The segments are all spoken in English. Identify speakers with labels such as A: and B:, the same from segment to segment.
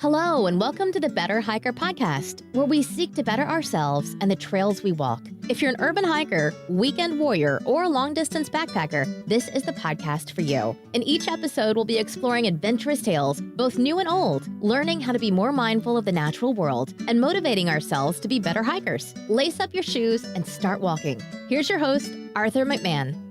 A: Hello, and welcome to the Better Hiker podcast, where we seek to better ourselves and the trails we walk. If you're an urban hiker, weekend warrior, or long-distance backpacker, this is the podcast for you. In each episode, we'll be exploring adventurous tales, both new and old, learning how to be more mindful of the natural world, and motivating ourselves to be better hikers. Lace up your shoes and start walking. Here's your host, Arthur McMahon.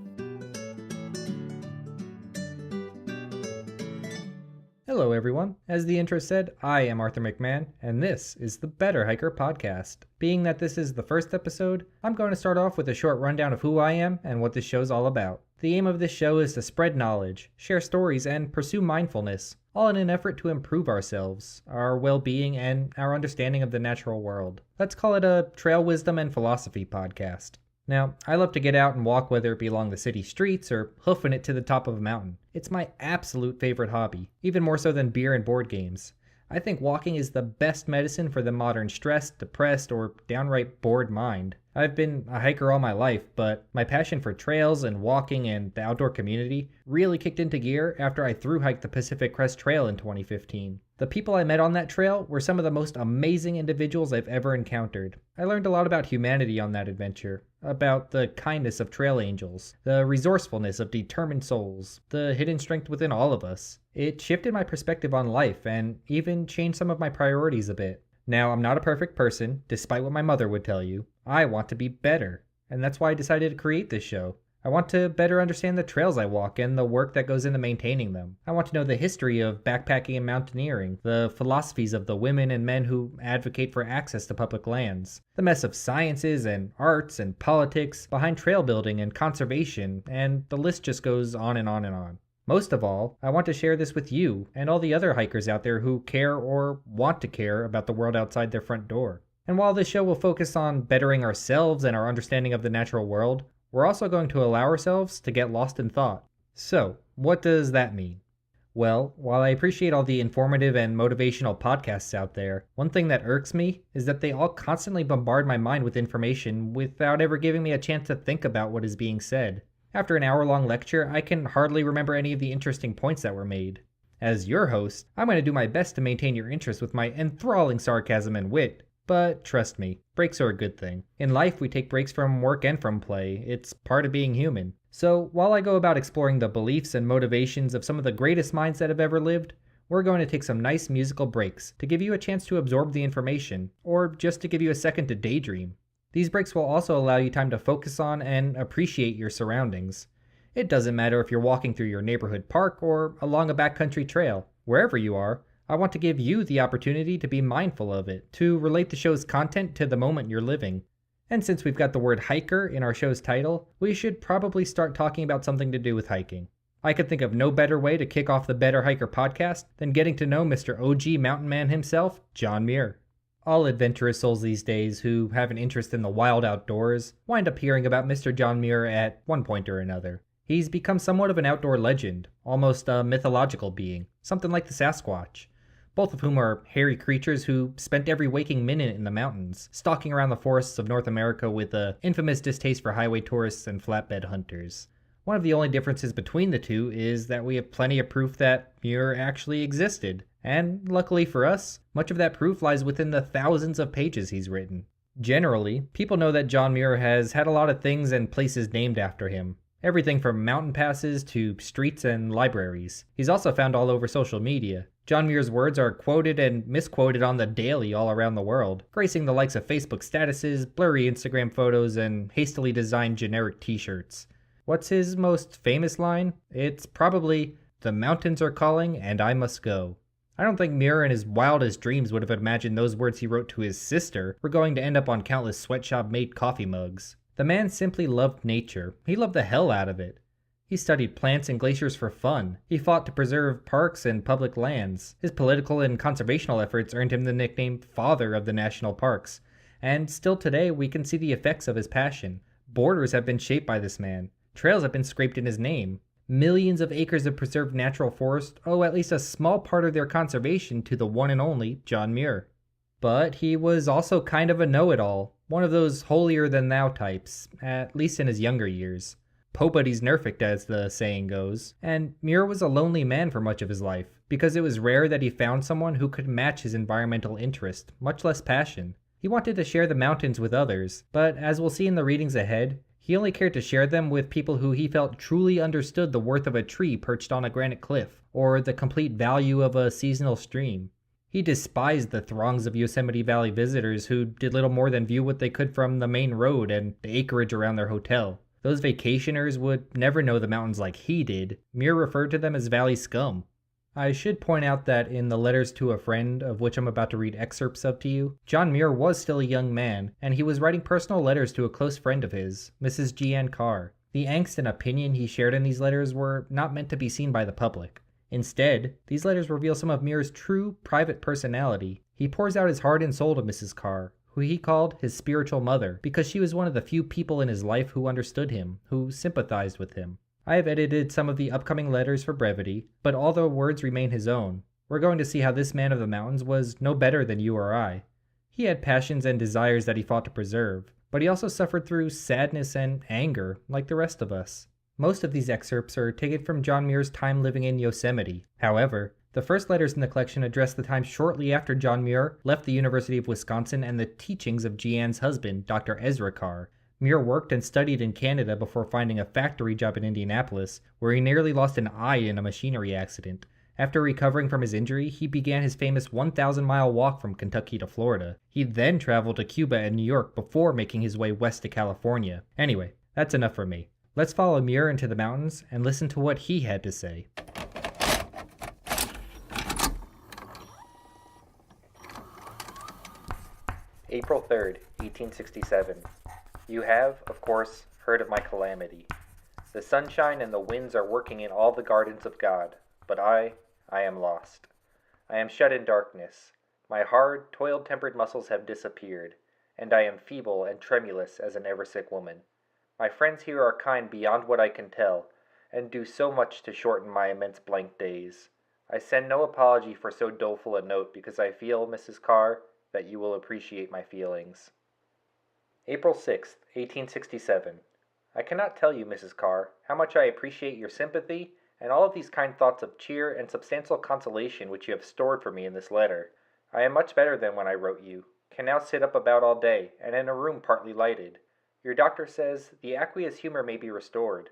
B: Hello everyone, as the intro said, I am Arthur McMahon, and this is the Better Hiker podcast. Being that this is the first episode, I'm going to start off with a short rundown of who I am and what this show's all about. The aim of this show is to spread knowledge, share stories, and pursue mindfulness, all in an effort to improve ourselves, our well-being, and our understanding of the natural world. Let's call it a trail wisdom and philosophy podcast. Now, I love to get out and walk, whether it be along the city streets or hoofing it to the top of a mountain. It's my absolute favorite hobby, even more so than beer and board games. I think walking is the best medicine for the modern stressed, depressed, or downright bored mind. I've been a hiker all my life, but my passion for trails and walking and the outdoor community really kicked into gear after I thru-hiked the Pacific Crest Trail in 2015. The people I met on that trail were some of the most amazing individuals I've ever encountered. I learned a lot about humanity on that adventure, about the kindness of trail angels, the resourcefulness of determined souls, the hidden strength within all of us. It shifted my perspective on life and even changed some of my priorities a bit. Now, I'm not a perfect person, despite what my mother would tell you. I want to be better, and that's why I decided to create this show. I want to better understand the trails I walk and the work that goes into maintaining them. I want to know the history of backpacking and mountaineering, the philosophies of the women and men who advocate for access to public lands, the mess of sciences and arts and politics behind trail building and conservation, and the list just goes on and on and on. Most of all, I want to share this with you and all the other hikers out there who care or want to care about the world outside their front door. And while this show will focus on bettering ourselves and our understanding of the natural world, we're also going to allow ourselves to get lost in thought. So, what does that mean? Well, while I appreciate all the informative and motivational podcasts out there, one thing that irks me is that they all constantly bombard my mind with information without ever giving me a chance to think about what is being said. After an hour-long lecture, I can hardly remember any of the interesting points that were made. As your host, I'm going to do my best to maintain your interest with my enthralling sarcasm and wit. But trust me, breaks are a good thing. In life, we take breaks from work and from play. It's part of being human. So while I go about exploring the beliefs and motivations of some of the greatest minds that have ever lived, we're going to take some nice musical breaks to give you a chance to absorb the information, or just to give you a second to daydream. These breaks will also allow you time to focus on and appreciate your surroundings. It doesn't matter if you're walking through your neighborhood park or along a backcountry trail. Wherever you are, I want to give you the opportunity to be mindful of it, to relate the show's content to the moment you're living. And since we've got the word hiker in our show's title, we should probably start talking about something to do with hiking. I could think of no better way to kick off the Better Hiker podcast than getting to know Mr. OG Mountain Man himself, John Muir. All adventurous souls these days who have an interest in the wild outdoors wind up hearing about Mr. John Muir at one point or another. He's become somewhat of an outdoor legend, almost a mythological being, something like the Sasquatch, both of whom are hairy creatures who spent every waking minute in the mountains, stalking around the forests of North America with an infamous distaste for highway tourists and flatbed hunters. One of the only differences between the two is that we have plenty of proof that Muir actually existed, and luckily for us, much of that proof lies within the thousands of pages he's written. Generally, people know that John Muir has had a lot of things and places named after him. Everything from mountain passes to streets and libraries. He's also found all over social media. John Muir's words are quoted and misquoted on the daily all around the world, gracing the likes of Facebook statuses, blurry Instagram photos, and hastily designed generic t-shirts. What's his most famous line? It's probably, "The mountains are calling and I must go." I don't think Muir in his wildest dreams would have imagined those words he wrote to his sister were going to end up on countless sweatshop-made coffee mugs. The man simply loved nature. He loved the hell out of it. He studied plants and glaciers for fun. He fought to preserve parks and public lands. His political and conservational efforts earned him the nickname Father of the National Parks. And still today, we can see the effects of his passion. Borders have been shaped by this man. Trails have been scraped in his name. Millions of acres of preserved natural forest owe at least a small part of their conservation to the one and only John Muir. But he was also kind of a know-it-all, one of those holier-than-thou types, at least in his younger years. Pobody's nerfect, as the saying goes, and Muir was a lonely man for much of his life. because it was rare that he found someone who could match his environmental interest, much less passion. He wanted to share the mountains with others, but as we'll see in the readings ahead, he only cared to share them with people who he felt truly understood the worth of a tree perched on a granite cliff, or the complete value of a seasonal stream. He despised the throngs of Yosemite Valley visitors who did little more than view what they could from the main road and the acreage around their hotel. Those vacationers would never know the mountains like he did. Muir referred to them as valley scum. I should point out that in the letters to a friend, of which I'm about to read excerpts of to you, John Muir was still a young man, and he was writing personal letters to a close friend of his, Mrs. G.N. Carr. The angst and opinion he shared in these letters were not meant to be seen by the public. Instead, these letters reveal some of Muir's true, private personality. He pours out his heart and soul to Mrs. Carr, who he called his spiritual mother, because she was one of the few people in his life who understood him, who sympathized with him. I have edited some of the upcoming letters for brevity, but all the words remain his own. We're going to see how this man of the mountains was no better than you or I. He had passions and desires that he fought to preserve, but he also suffered through sadness and anger, like the rest of us. Most of these excerpts are taken from John Muir's time living in Yosemite. However, the first letters in the collection address the time shortly after John Muir left the University of Wisconsin and the teachings of Jeanne's husband, Dr. Ezra Carr. Muir worked and studied in Canada before finding a factory job in Indianapolis, where he nearly lost an eye in a machinery accident. After recovering from his injury, he began his famous 1,000-mile walk from Kentucky to Florida. He then traveled to Cuba and New York before making his way west to California. Anyway, that's enough for me. Let's follow Muir into the mountains and listen to what he had to say. April 3rd, 1867. You have, of course, heard of my calamity. The sunshine and the winds are working in all the gardens of God, but I am lost. I am shut in darkness. My hard, toil-tempered muscles have disappeared, and I am feeble and tremulous as an ever-sick woman. My friends here are kind beyond what I can tell, and do so much to shorten my immense blank days. I send no apology for so doleful a note because I feel, Mrs. Carr, that you will appreciate my feelings. April 6th, 1867. I cannot tell you, Mrs. Carr, how much I appreciate your sympathy and all of these kind thoughts of cheer and substantial consolation which you have stored for me in this letter. I am much better than when I wrote you, can now sit up about all day, and in a room partly lighted. Your doctor says the aqueous humor may be restored.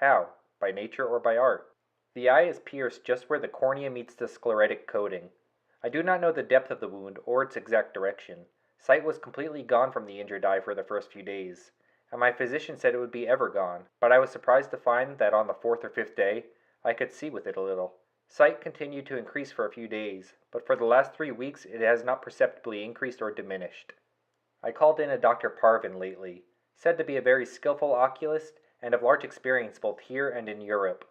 B: How? By nature or by art? The eye is pierced just where the cornea meets the sclerotic coating. I do not know the depth of the wound or its exact direction. Sight was completely gone from the injured eye for the first few days, and my physician said it would be ever gone, but I was surprised to find that on the 4th or 5th day, I could see with it a little. Sight continued to increase for a few days, but for the last 3 weeks it has not perceptibly increased or diminished. I called in a Dr. Parvin lately, said to be a very skillful oculist and of large experience both here and in Europe.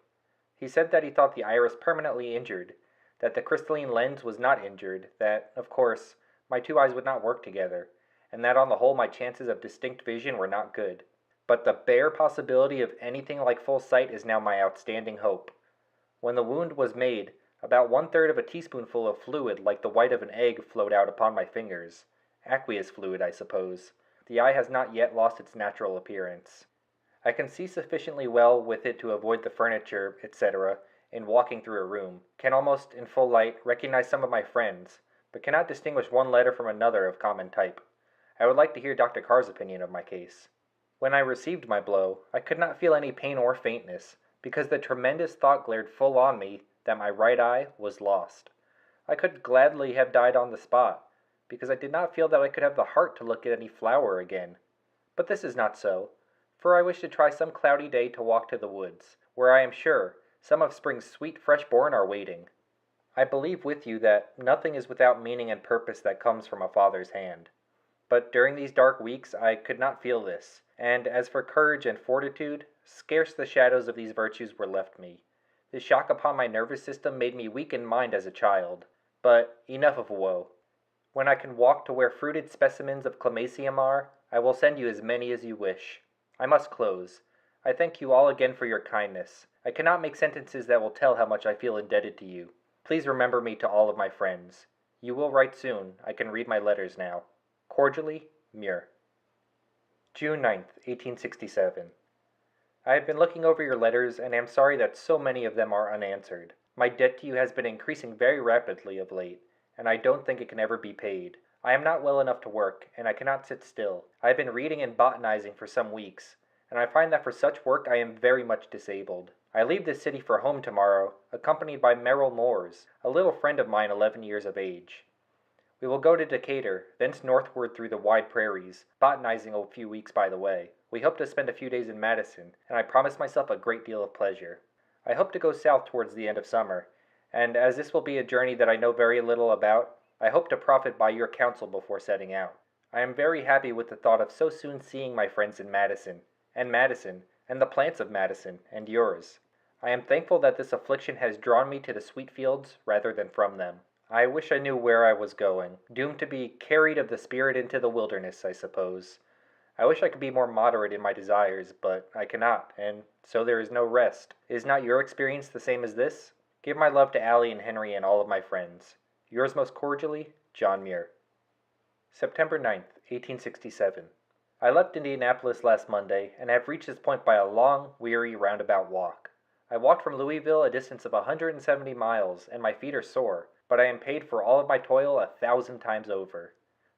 B: He said that he thought the iris permanently injured, that the crystalline lens was not injured, that, of course, my two eyes would not work together, and that on the whole my chances of distinct vision were not good. But the bare possibility of anything like full sight is now my outstanding hope. When the wound was made, about 1/3 of a teaspoonful of fluid like the white of an egg flowed out upon my fingers. Aqueous fluid, I suppose. The eye has not yet lost its natural appearance. I can see sufficiently well with it to avoid the furniture, etc., in walking through a room, can almost, in full light, recognize some of my friends, but cannot distinguish one letter from another of common type. I would like to hear Dr. Carr's opinion of my case. When I received my blow, I could not feel any pain or faintness, because the tremendous thought glared full on me that my right eye was lost. I could gladly have died on the spot, because I did not feel that I could have the heart to look at any flower again. But this is not so, for I wish to try some cloudy day to walk to the woods, where I am sure some of spring's sweet fresh born are waiting. I believe with you that nothing is without meaning and purpose that comes from a Father's hand. But during these dark weeks I could not feel this, and as for courage and fortitude, scarce the shadows of these virtues were left me. The shock upon my nervous system made me weak in mind as a child. But enough of woe. When I can walk to where fruited specimens of Clemacium are, I will send you as many as you wish. I must close. I thank you all again for your kindness. I cannot make sentences that will tell how much I feel indebted to you. Please remember me to all of my friends. You will write soon. I can read my letters now. Cordially, Muir. June 9th, 1867. I have been looking over your letters and am sorry that so many of them are unanswered. My debt to you has been increasing very rapidly of late, and I don't think it can ever be paid. I am not well enough to work, and I cannot sit still. I have been reading and botanizing for some weeks, and I find that for such work I am very much disabled. I leave this city for home tomorrow, accompanied by Merrill Moores, a little friend of mine 11 years of age. We will go to Decatur, thence northward through the wide prairies, botanizing a few weeks by the way. We hope to spend a few days in Madison, and I promise myself a great deal of pleasure. I hope to go south towards the end of summer, and as this will be a journey that I know very little about, I hope to profit by your counsel before setting out. I am very happy with the thought of so soon seeing my friends in Madison, and the plants of Madison, and yours. I am thankful that this affliction has drawn me to the sweet fields rather than from them. I wish I knew where I was going, doomed to be carried of the spirit into the wilderness, I suppose. I wish I could be more moderate in my desires, but I cannot, and so there is no rest. Is not your experience the same as this? Give my love to Allie and Henry and all of my friends. Yours most cordially, John Muir. September 9th, 1867. I left Indianapolis last Monday, and have reached this point by a long, weary, roundabout walk. I walked from Louisville a distance of 170 miles, and my feet are sore, but I am paid for all of my toil 1,000 times over.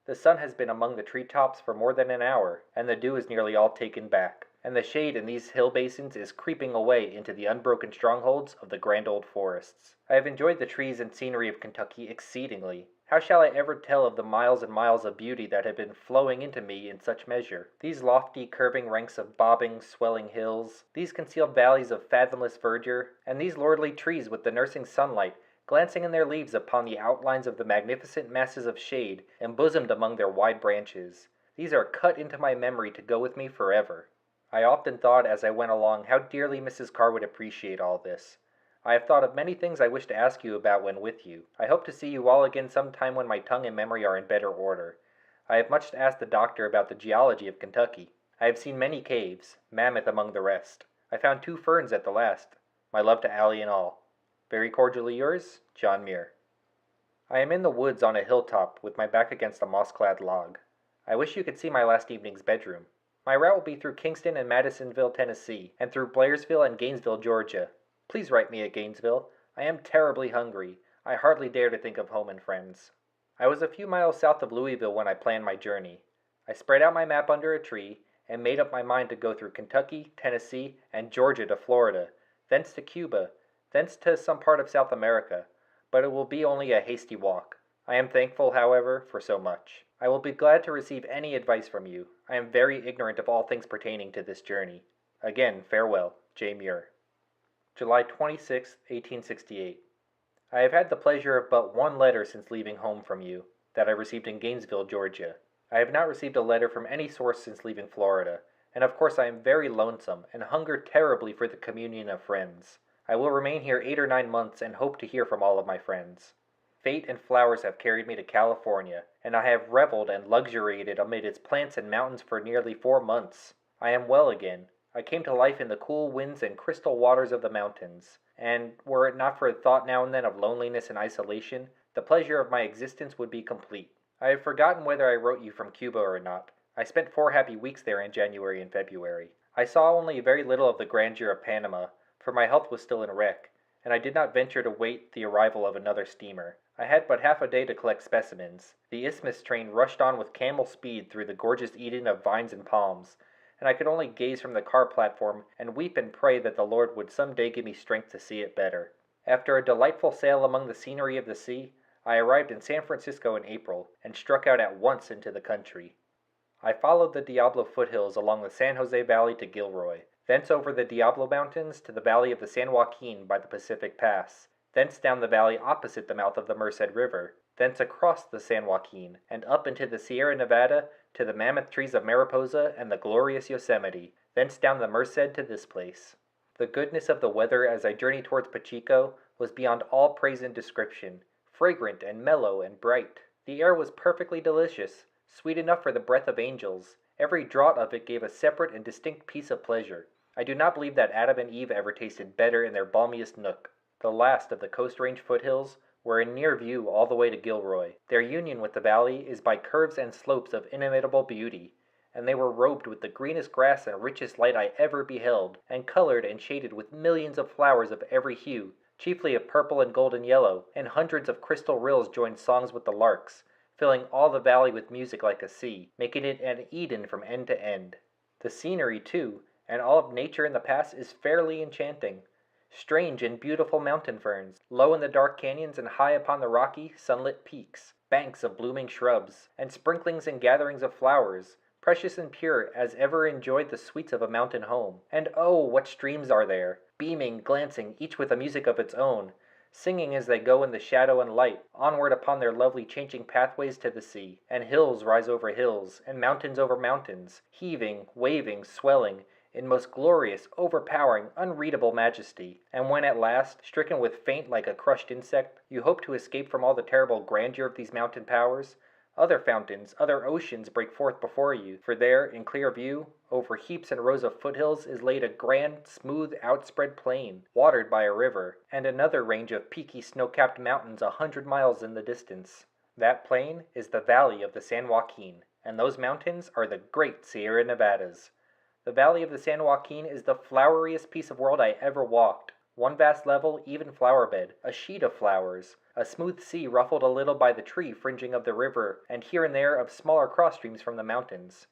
B: The sun has been among the treetops for more than an hour, and the dew is nearly all taken back, and the shade in these hill basins is creeping away into the unbroken strongholds of the grand old forests. I have enjoyed the trees and scenery of Kentucky exceedingly. How shall I ever tell of the miles and miles of beauty that have been flowing into me in such measure? These lofty, curving ranks of bobbing, swelling hills, these concealed valleys of fathomless verdure, and these lordly trees with the nursing sunlight glancing in their leaves upon the outlines of the magnificent masses of shade embosomed among their wide branches. These are cut into my memory to go with me forever. I often thought as I went along how dearly Mrs. Carr would appreciate all this. I have thought of many things I wish to ask you about when with you. I hope to see you all again some time when my tongue and memory are in better order. I have much to ask the doctor about the geology of Kentucky. I have seen many caves, Mammoth among the rest. I found 2 ferns at the last. My love to Allie and all. Very cordially yours, John Muir. I am in the woods on a hilltop with my back against a moss-clad log. I wish you could see my last evening's bedroom. My route will be through Kingston and Madisonville, Tennessee, and through Blairsville and Gainesville, Georgia. Please write me at Gainesville. I am terribly hungry. I hardly dare to think of home and friends. I was a few miles south of Louisville when I planned my journey. I spread out my map under a tree, and made up my mind to go through Kentucky, Tennessee, and Georgia to Florida, thence to Cuba, thence to some part of South America, but it will be only a hasty walk. I am thankful, however, for so much. I will be glad to receive any advice from you. I am very ignorant of all things pertaining to this journey. Again, farewell, J. Muir. July 26, 1868. I have had the pleasure of but one letter since leaving home from you, that I received in Gainesville, Georgia. I have not received a letter from any source since leaving Florida, and of course I am very lonesome, and hunger terribly for the communion of friends. I will remain here 8 or 9 months and hope to hear from all of my friends. Fate and flowers have carried me to California, and I have reveled and luxuriated amid its plants and mountains for nearly 4 months. I am well again. I came to life in the cool winds and crystal waters of the mountains, and were it not for a thought now and then of loneliness and isolation, the pleasure of my existence would be complete. I have forgotten whether I wrote you from Cuba or not. I spent 4 happy weeks there in January and February. I saw only very little of the grandeur of Panama, for my health was still in wreck, and I did not venture to wait the arrival of another steamer. I had but half a day to collect specimens. The Isthmus train rushed on with camel speed through the gorgeous Eden of vines and palms, and I could only gaze from the car platform and weep and pray that the Lord would some day give me strength to see it better. After a delightful sail among the scenery of the sea, I arrived in San Francisco in April, and struck out at once into the country. I followed the Diablo foothills along the San Jose Valley to Gilroy, thence over the Diablo Mountains to the valley of the San Joaquin by the Pacific Pass, thence down the valley opposite the mouth of the Merced River, thence across the San Joaquin, and up into the Sierra Nevada to the mammoth trees of Mariposa and the glorious Yosemite, thence down the Merced to this place. The goodness of the weather as I journeyed towards Pacheco was beyond all praise and description, fragrant and mellow and bright. The air was perfectly delicious, sweet enough for the breath of angels. Every draught of it gave a separate and distinct piece of pleasure. I do not believe that Adam and Eve ever tasted better in their balmiest nook. The last of the Coast Range foothills were in near view all the way to Gilroy. Their union with the valley is by curves and slopes of inimitable beauty, and they were robed with the greenest grass and richest light I ever beheld, and colored and shaded with millions of flowers of every hue, chiefly of purple and golden yellow, and hundreds of crystal rills joined songs with the larks, filling all the valley with music like a sea, making it an Eden from end to end. The scenery, too, and all of nature in the pass is fairly enchanting. Strange and beautiful mountain ferns, low in the dark canyons and high upon the rocky, sunlit peaks, banks of blooming shrubs, and sprinklings and gatherings of flowers, precious and pure as ever enjoyed the sweets of a mountain home. And oh, what streams are there, beaming, glancing, each with a music of its own, singing as they go in the shadow and light, onward upon their lovely changing pathways to the sea. And hills rise over hills, and mountains over mountains, heaving, waving, swelling, in most glorious, overpowering, unreadable majesty. And when at last, stricken with faint like a crushed insect, you hope to escape from all the terrible grandeur of these mountain powers, other fountains, other oceans break forth before you, for there, in clear view, over heaps and rows of foothills is laid a grand, smooth, outspread plain, watered by a river, and another range of peaky snow-capped mountains 100 miles in the distance. That plain is the valley of the San Joaquin, and those mountains are the great Sierra Nevadas. The valley of the San Joaquin is the floweriest piece of world I ever walked. One vast level, even flower bed, a sheet of flowers, a smooth sea ruffled a little by the tree fringing of the river, and here and there of smaller cross streams from the mountains.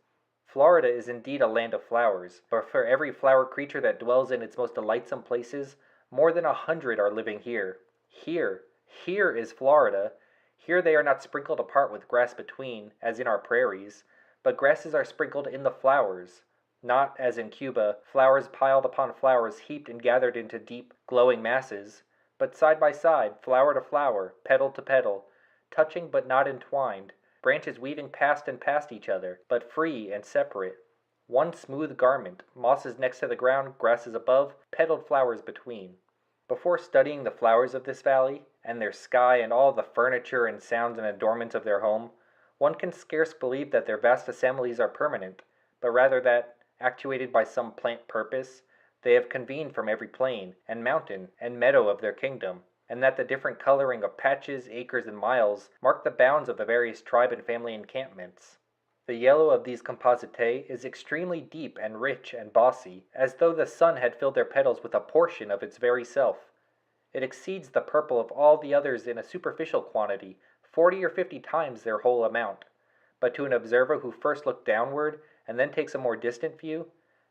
B: Florida is indeed a land of flowers, but for every flower creature that dwells in its most delightsome places, more than 100 are living here. Here is Florida. Here they are not sprinkled apart with grass between, as in our prairies, but grasses are sprinkled in the flowers. Not, as in Cuba, flowers piled upon flowers heaped and gathered into deep, glowing masses, but side by side, flower to flower, petal to petal, touching but not entwined, branches weaving past and past each other, but free and separate. One smooth garment, mosses next to the ground, grasses above, petaled flowers between. Before studying the flowers of this valley, and their sky and all the furniture and sounds and adornments of their home, one can scarce believe that their vast assemblies are permanent, but rather that, actuated by some plant purpose, they have convened from every plain, and mountain, and meadow of their kingdom, and that the different coloring of patches, acres, and miles mark the bounds of the various tribe and family encampments. The yellow of these compositae is extremely deep and rich and bossy, as though the sun had filled their petals with a portion of its very self. It exceeds the purple of all the others in a superficial quantity, 40 or 50 times their whole amount. But to an observer who first looked downward, and then takes a more distant view,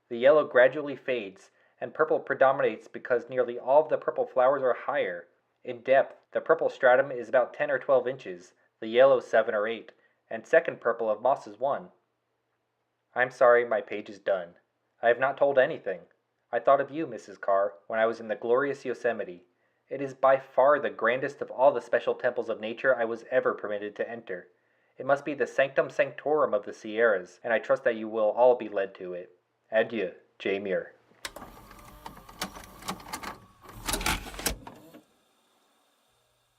B: the yellow gradually fades, and purple predominates because nearly all of the purple flowers are higher. In depth, the purple stratum is about 10 or 12 inches, the yellow 7 or 8, and second purple of moss is 1. I'm sorry, my page is done. I have not told anything. I thought of you, Mrs. Carr, when I was in the glorious Yosemite. It is by far the grandest of all the special temples of nature I was ever permitted to enter. It must be the sanctum sanctorum of the Sierras, and I trust that you will all be led to it. Adieu, J. Muir.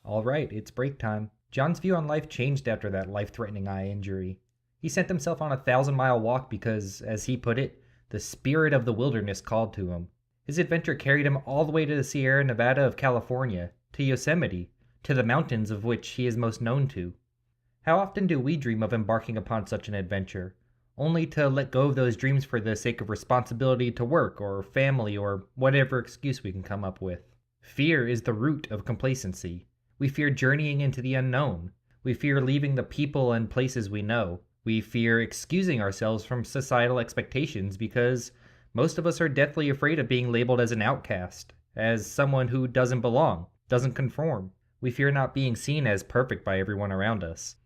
C: All right, it's break time. John's view on life changed after that life-threatening eye injury. He sent himself on a 1,000-mile walk because, as he put it, the spirit of the wilderness called to him. His adventure carried him all the way to the Sierra Nevada of California, to Yosemite, to the mountains of which he is most known to. How often do we dream of embarking upon such an adventure, only to let go of those dreams for the sake of responsibility to work or family or whatever excuse we can come up with? Fear is the root of complacency. We fear journeying into the unknown. We fear leaving the people and places we know. We fear excusing ourselves from societal expectations because most of us are deathly afraid of being labeled as an outcast, as someone who doesn't belong, doesn't conform. We fear not being seen as perfect by everyone around us.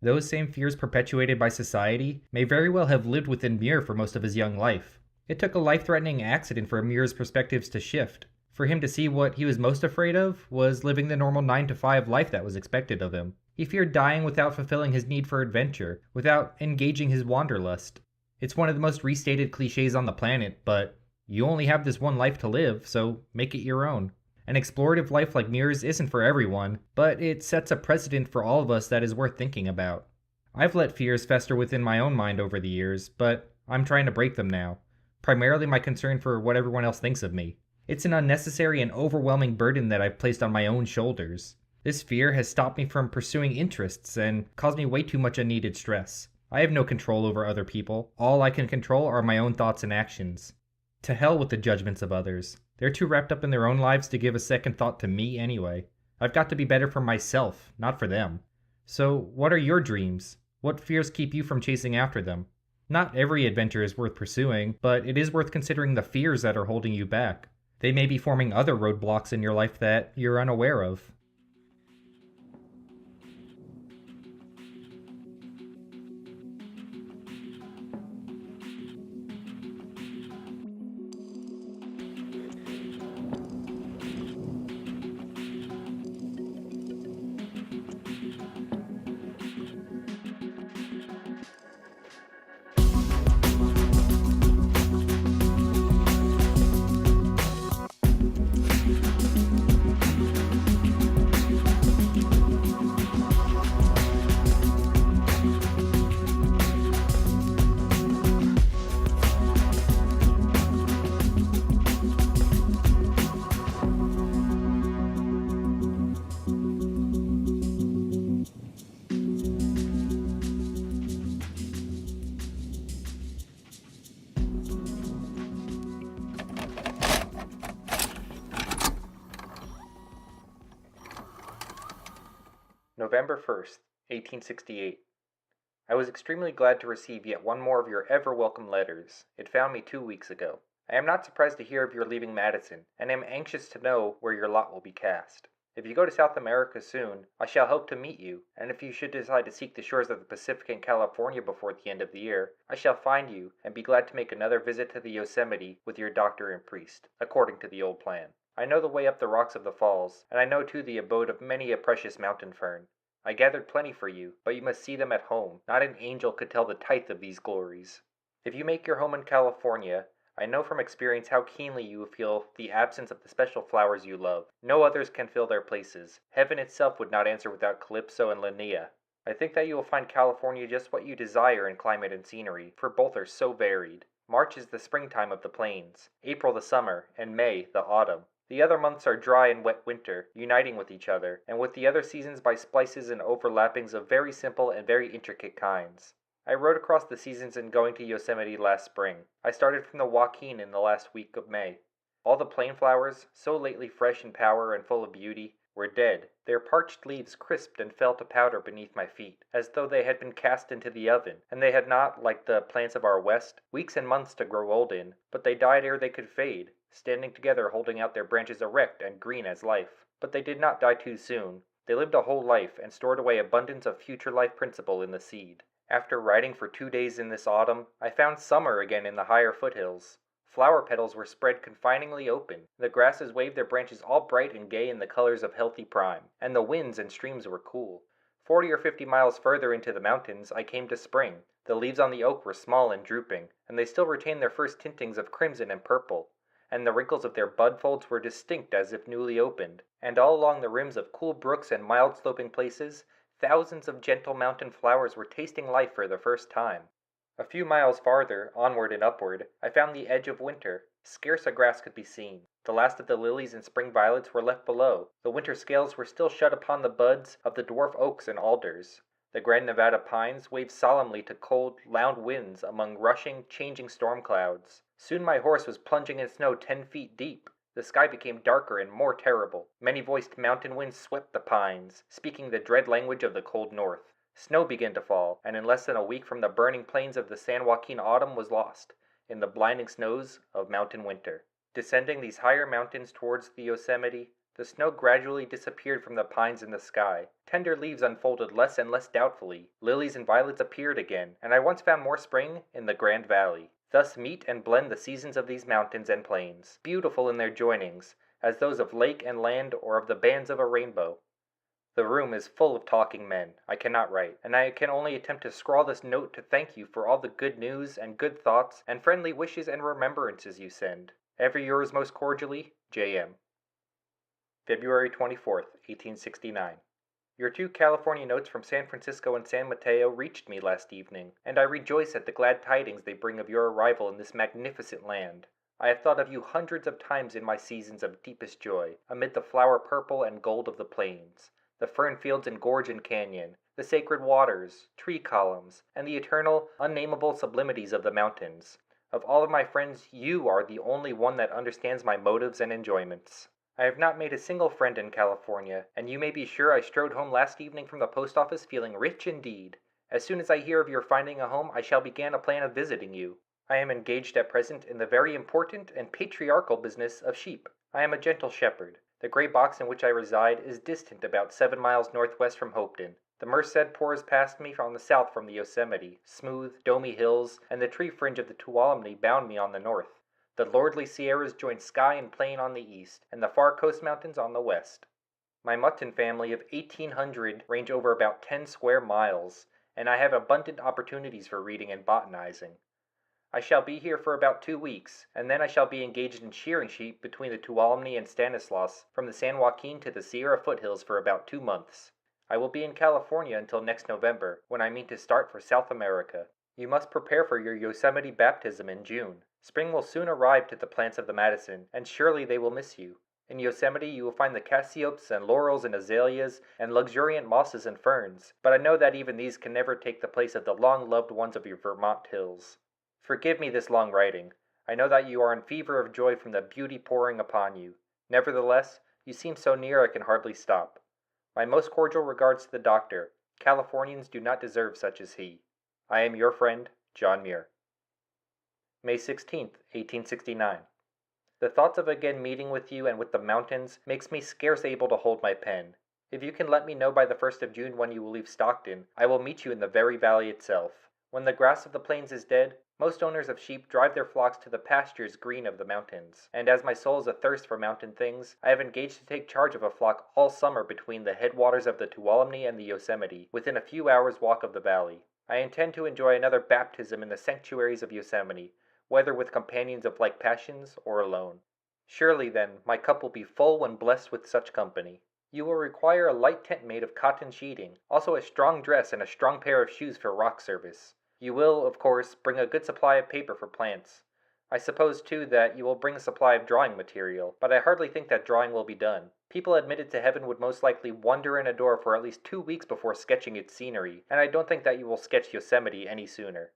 C: Those same fears perpetuated by society may very well have lived within Muir for most of his young life. It took a life-threatening accident for Muir's perspectives to shift. For him to see what he was most afraid of was living the normal 9-to-5 life that was expected of him. He feared dying without fulfilling his need for adventure, without engaging his wanderlust. It's one of the most restated cliches on the planet, but you only have this one life to live, so make it your own. An explorative life like Muir's isn't for everyone, but it sets a precedent for all of us that is worth thinking about. I've let fears fester within my own mind over the years, but I'm trying to break them now. Primarily my concern for what everyone else thinks of me. It's an unnecessary and overwhelming burden that I've placed on my own shoulders. This fear has stopped me from pursuing interests and caused me way too much unneeded stress. I have no control over other people. All I can control are my own thoughts and actions. To hell with the judgments of others. They're too wrapped up in their own lives to give a second thought to me anyway. I've got to be better for myself, not for them. So, what are your dreams? What fears keep you from chasing after them? Not every adventure is worth pursuing, but it is worth considering the fears that are holding you back. They may be forming other roadblocks in your life that you're unaware of.
B: November 1st, 1868. I was extremely glad to receive yet one more of your ever-welcome letters. It found me 2 weeks ago. I am not surprised to hear of your leaving Madison, and am anxious to know where your lot will be cast. If you go to South America soon, I shall hope to meet you, and if you should decide to seek the shores of the Pacific and California before the end of the year, I shall find you, and be glad to make another visit to the Yosemite with your doctor and priest, according to the old plan. I know the way up the rocks of the falls, and I know too the abode of many a precious mountain fern. I gathered plenty for you, but you must see them at home. Not an angel could tell the tithe of these glories. If you make your home in California, I know from experience how keenly you feel the absence of the special flowers you love. No others can fill their places. Heaven itself would not answer without Calypso and Linnea. I think that you will find California just what you desire in climate and scenery, for both are so varied. March is the springtime of the plains, April the summer, and May the autumn. The other months are dry and wet winter, uniting with each other, and with the other seasons by splices and overlappings of very simple and very intricate kinds. I rode across the seasons in going to Yosemite last spring. I started from the Joaquin in the last week of May. All the plain flowers, so lately fresh in power and full of beauty, were dead. Their parched leaves crisped and fell to powder beneath my feet, as though they had been cast into the oven, and they had not, like the plants of our West, weeks and months to grow old in, but they died ere they could fade, standing together holding out their branches erect and green as life. But they did not die too soon. They lived a whole life, and stored away abundance of future life principle in the seed. After riding for 2 days in this autumn, I found summer again in the higher foothills. Flower petals were spread confiningly open, the grasses waved their branches all bright and gay in the colors of healthy prime, and the winds and streams were cool. 40 or 50 miles further into the mountains I came to spring. The leaves on the oak were small and drooping, and they still retained their first tintings of crimson and purple, and the wrinkles of their bud folds were distinct as if newly opened, and all along the rims of cool brooks and mild sloping places, thousands of gentle mountain flowers were tasting life for the first time. A few miles farther, onward and upward, I found the edge of winter. Scarce a grass could be seen. The last of the lilies and spring violets were left below. The winter scales were still shut upon the buds of the dwarf oaks and alders. The grand Nevada pines waved solemnly to cold, loud winds among rushing, changing storm clouds. Soon my horse was plunging in snow 10 feet deep. The sky became darker and more terrible. Many-voiced mountain winds swept the pines, speaking the dread language of the cold north. Snow began to fall, and in less than a week from the burning plains of the San Joaquin autumn was lost in the blinding snows of mountain winter. Descending these higher mountains towards the Yosemite, the snow gradually disappeared from the pines in the sky. Tender leaves unfolded less and less doubtfully. Lilies and violets appeared again, and I once found more spring in the Grand Valley. Thus meet and blend the seasons of these mountains and plains, beautiful in their joinings, as those of lake and land or of the bands of a rainbow. The room is full of talking men. I cannot write, and I can only attempt to scrawl this note to thank you for all the good news and good thoughts and friendly wishes and remembrances you send. Ever yours most cordially, J.M. February 24th, 1869. Your 2 California notes from San Francisco and San Mateo reached me last evening, and I rejoice at the glad tidings they bring of your arrival in this magnificent land. I have thought of you hundreds of times in my seasons of deepest joy, amid the flower purple and gold of the plains, the fern fields in gorge and canyon, the sacred waters, tree columns, and the eternal, unnameable sublimities of the mountains.
C: Of all of my friends, you are the only one that understands my motives and enjoyments. I have not made a single friend in California, and you may be sure I strode home last evening from the post office feeling rich indeed. As soon as I hear of your finding a home, I shall begin a plan of visiting you. I am engaged at present in the very important and patriarchal business of sheep. I am a gentle shepherd. The gray box in which I reside is distant about 7 miles northwest from Hopeton. The Merced pours past me on the south from the Yosemite. Smooth, domy hills and the tree fringe of the Tuolumne bound me on the north. The lordly Sierras join sky and plain on the east, and the far coast mountains on the west. My mutton family of 1,800 range over about 10 square miles, and I have abundant opportunities for reading and botanizing. I shall be here for about 2 weeks, and then I shall be engaged in shearing sheep between the Tuolumne and Stanislaus, from the San Joaquin to the Sierra foothills for about 2 months. I will be in California until next November, when I mean to start for South America. You must prepare for your Yosemite baptism in June. Spring will soon arrive to the plants of the Madison, and surely they will miss you. In Yosemite you will find the casiopes and laurels and azaleas and luxuriant mosses and ferns, but I know that even these can never take the place of the long-loved ones of your Vermont hills. Forgive me this long writing. I know that you are in fever of joy from the beauty pouring upon you. Nevertheless, you seem so near I can hardly stop. My most cordial regards to the doctor. Californians do not deserve such as he. I am your friend, John Muir. May 16th, 1869. The thoughts of again meeting with you and with the mountains makes me scarce able to hold my pen. If you can let me know by the 1st of June when you will leave Stockton, I will meet you in the very valley itself. When the grass of the plains is dead, most owners of sheep drive their flocks to the pastures green of the mountains, and as my soul is athirst for mountain things, I have engaged to take charge of a flock all summer between the headwaters of the Tuolumne and the Yosemite, within a few hours' walk of the valley. I intend to enjoy another baptism in the sanctuaries of Yosemite, whether with companions of like passions or alone. Surely, then, my cup will be full when blessed with such company. You will require a light tent made of cotton sheeting, also a strong dress and a strong pair of shoes for rock service. You will, of course, bring a good supply of paper for plants. I suppose, too, that you will bring a supply of drawing material, but I hardly think that drawing will be done. People admitted to heaven would most likely wonder and adore for at least 2 weeks before sketching its scenery, and I don't think that you will sketch Yosemite any sooner.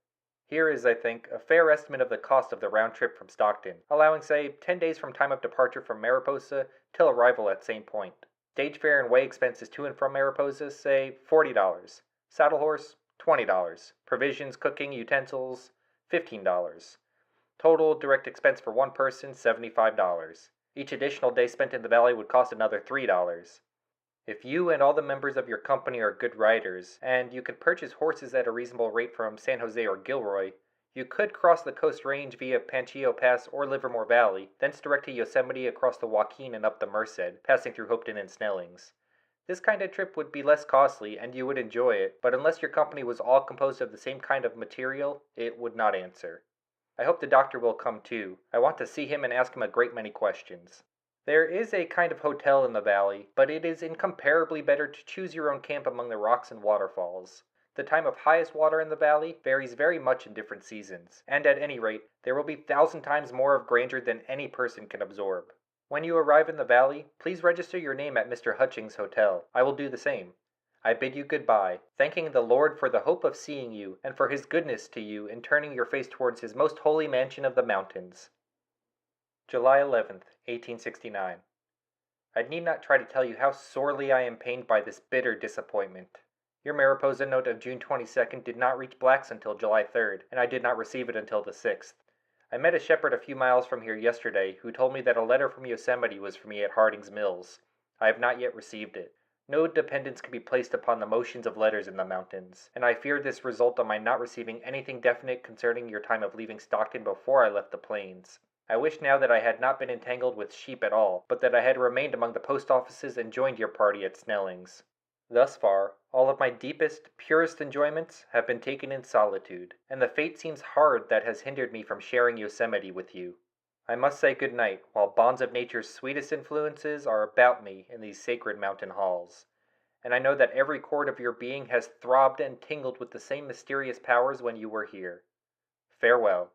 C: Here is, I think, a fair estimate of the cost of the round trip from Stockton, allowing, say, 10 days from time of departure from Mariposa till arrival at Same Point. Stage fare and way expenses to and from Mariposa, say, $40. Saddle horse, $20. Provisions, cooking, utensils, $15. Total direct expense for one person, $75. Each additional day spent in the valley would cost another $3. If you and all the members of your company are good riders, and you could purchase horses at a reasonable rate from San Jose or Gilroy, you could cross the Coast Range via Panchillo Pass or Livermore Valley, thence direct to Yosemite across the Joaquin and up the Merced, passing through Hopeton and Snellings. This kind of trip would be less costly, and you would enjoy it, but unless your company was all composed of the same kind of material, it would not answer. I hope the doctor will come too. I want to see him and ask him a great many questions. There is a kind of hotel in the valley, but it is incomparably better to choose your own camp among the rocks and waterfalls. The time of highest water in the valley varies very much in different seasons, and at any rate, there will be 1,000 times more of grandeur than any person can absorb. When you arrive in the valley, please register your name at Mr. Hutchings' hotel. I will do the same. I bid you goodbye, thanking the Lord for the hope of seeing you, and for his goodness to you in turning your face towards his most holy mansion of the mountains. July 11th, 1869. I need not try to tell you how sorely I am pained by this bitter disappointment. Your Mariposa note of June 22nd did not reach Black's until July 3rd, and I did not receive it until the 6th. I met a shepherd a few miles from here yesterday who told me that a letter from Yosemite was for me at Harding's Mills. I have not yet received it. No dependence can be placed upon the motions of letters in the mountains, and I fear this result on my not receiving anything definite concerning your time of leaving Stockton before I left the plains. I wish now that I had not been entangled with sheep at all, but that I had remained among the post offices and joined your party at Snellings. Thus far, all of my deepest, purest enjoyments have been taken in solitude, and the fate seems hard that has hindered me from sharing Yosemite with you. I must say good night, while bonds of nature's sweetest influences are about me in these sacred mountain halls, and I know that every chord of your being has throbbed and tingled with the same mysterious powers when you were here. Farewell.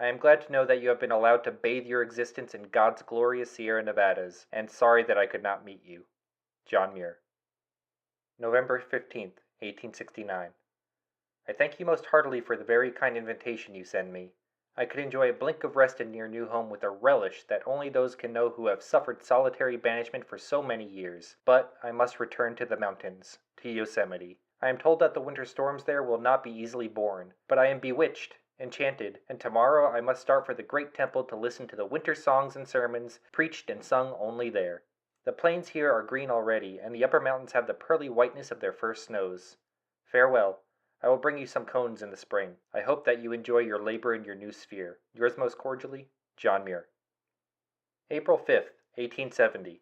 C: I am glad to know that you have been allowed to bathe your existence in God's glorious Sierra Nevadas, and sorry that I could not meet you. John Muir. November 15th, 1869. I thank you most heartily for the very kind invitation you send me. I could enjoy a blink of rest in your new home with a relish that only those can know who have suffered solitary banishment for so many years. But I must return to the mountains, to Yosemite. I am told that the winter storms there will not be easily borne, but I am bewitched, enchanted, and tomorrow I must start for the great temple to listen to the winter songs and sermons preached and sung only there. The plains here are green already, and the upper mountains have the pearly whiteness of their first snows. Farewell. I will bring you some cones in the spring. I hope that you enjoy your labor in your new sphere. Yours most cordially, John Muir. April 5th, 1870.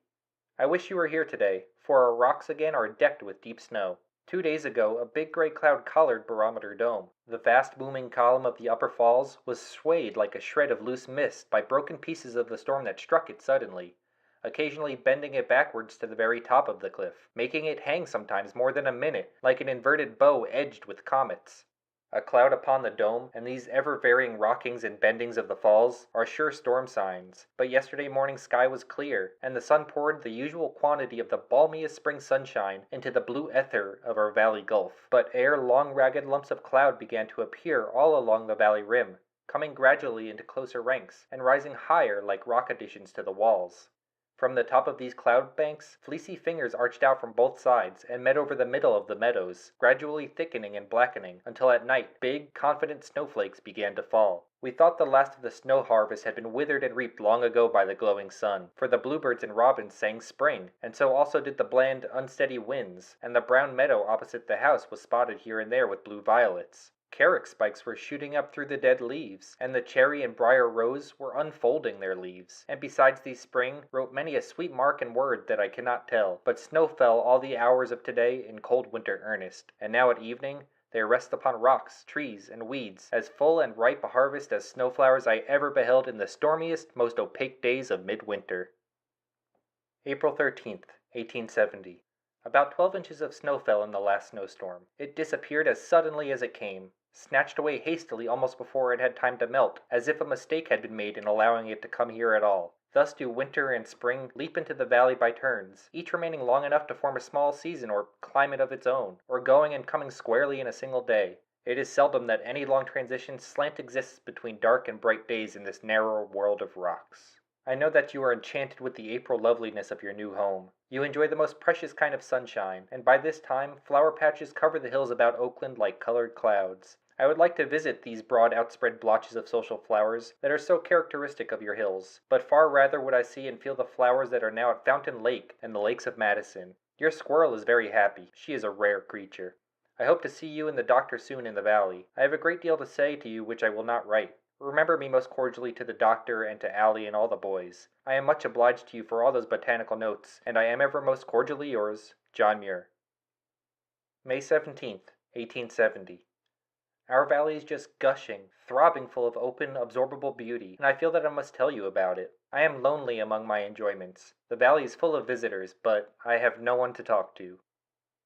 C: I wish you were here today, for our rocks again are decked with deep snow. 2 days ago, a big gray cloud collared Barometer Dome. The vast booming column of the upper falls was swayed like a shred of loose mist by broken pieces of the storm that struck it suddenly, occasionally bending it backwards to the very top of the cliff, making it hang sometimes more than a minute, like an inverted bow edged with comets. A cloud upon the dome, and these ever-varying rockings and bendings of the falls, are sure storm signs, but yesterday morning's sky was clear, and the sun poured the usual quantity of the balmiest spring sunshine into the blue ether of our valley gulf. But ere long ragged lumps of cloud began to appear all along the valley rim, coming gradually into closer ranks, and rising higher like rock additions to the walls. From the top of these cloud banks, fleecy fingers arched out from both sides and met over the middle of the meadows, gradually thickening and blackening, until at night big, confident snowflakes began to fall. We thought the last of the snow harvest had been withered and reaped long ago by the glowing sun, for the bluebirds and robins sang spring, and so also did the bland, unsteady winds, and the brown meadow opposite the house was spotted here and there with blue violets. Carrick spikes were shooting up through the dead leaves, and the cherry and briar rose were unfolding their leaves, and besides these spring wrote many a sweet mark and word that I cannot tell, but snow fell all the hours of today in cold winter earnest, and now at evening they rest upon rocks, trees, and weeds, as full and ripe a harvest as snowflowers I ever beheld in the stormiest, most opaque days of midwinter. April 13th, 1870. About 12 inches of snow fell in the last snowstorm. It disappeared as suddenly as it came, snatched away hastily almost before it had time to melt, as if a mistake had been made in allowing it to come here at all. Thus do winter and spring leap into the valley by turns, each remaining long enough to form a small season or climate of its own, or going and coming squarely in a single day. It is seldom that any long transition slant exists between dark and bright days in this narrow world of rocks. I know that you are enchanted with the April loveliness of your new home. You enjoy the most precious kind of sunshine, and by this time flower patches cover the hills about Oakland like colored clouds. I would like to visit these broad outspread blotches of social flowers that are so characteristic of your hills, but far rather would I see and feel the flowers that are now at Fountain Lake and the lakes of Madison. Your squirrel is very happy. She is a rare creature. I hope to see you and the doctor soon in the valley. I have a great deal to say to you which I will not write. Remember me most cordially to the doctor and to Allie and all the boys. I am much obliged to you for all those botanical notes, and I am ever most cordially yours, John Muir. May 17th, 1870. Our valley is just gushing, throbbing full of open, absorbable beauty, and I feel that I must tell you about it. I am lonely among my enjoyments. The valley is full of visitors, but I have no one to talk to.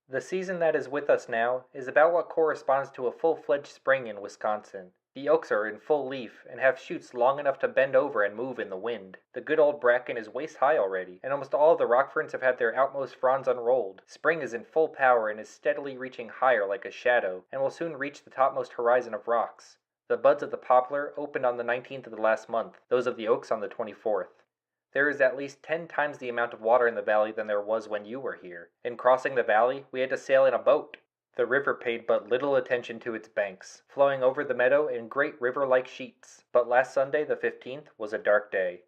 C: The season that is with us now is about what corresponds to a full-fledged spring in Wisconsin. The oaks are in full leaf, and have shoots long enough to bend over and move in the wind. The good old bracken is waist high already, and almost all of the rock ferns have had their outmost fronds unrolled. Spring is in full power and is steadily reaching higher like a shadow, and will soon reach the topmost horizon of rocks. The buds of the poplar opened on the 19th of the last month, those of the oaks on the 24th. There is at least 10 times the amount of water in the valley than there was when you were here. In crossing the valley, we had to sail in a boat. The river paid but little attention to its banks, flowing over the meadow in great river-like sheets. But last Sunday, the 15th, was a dark day.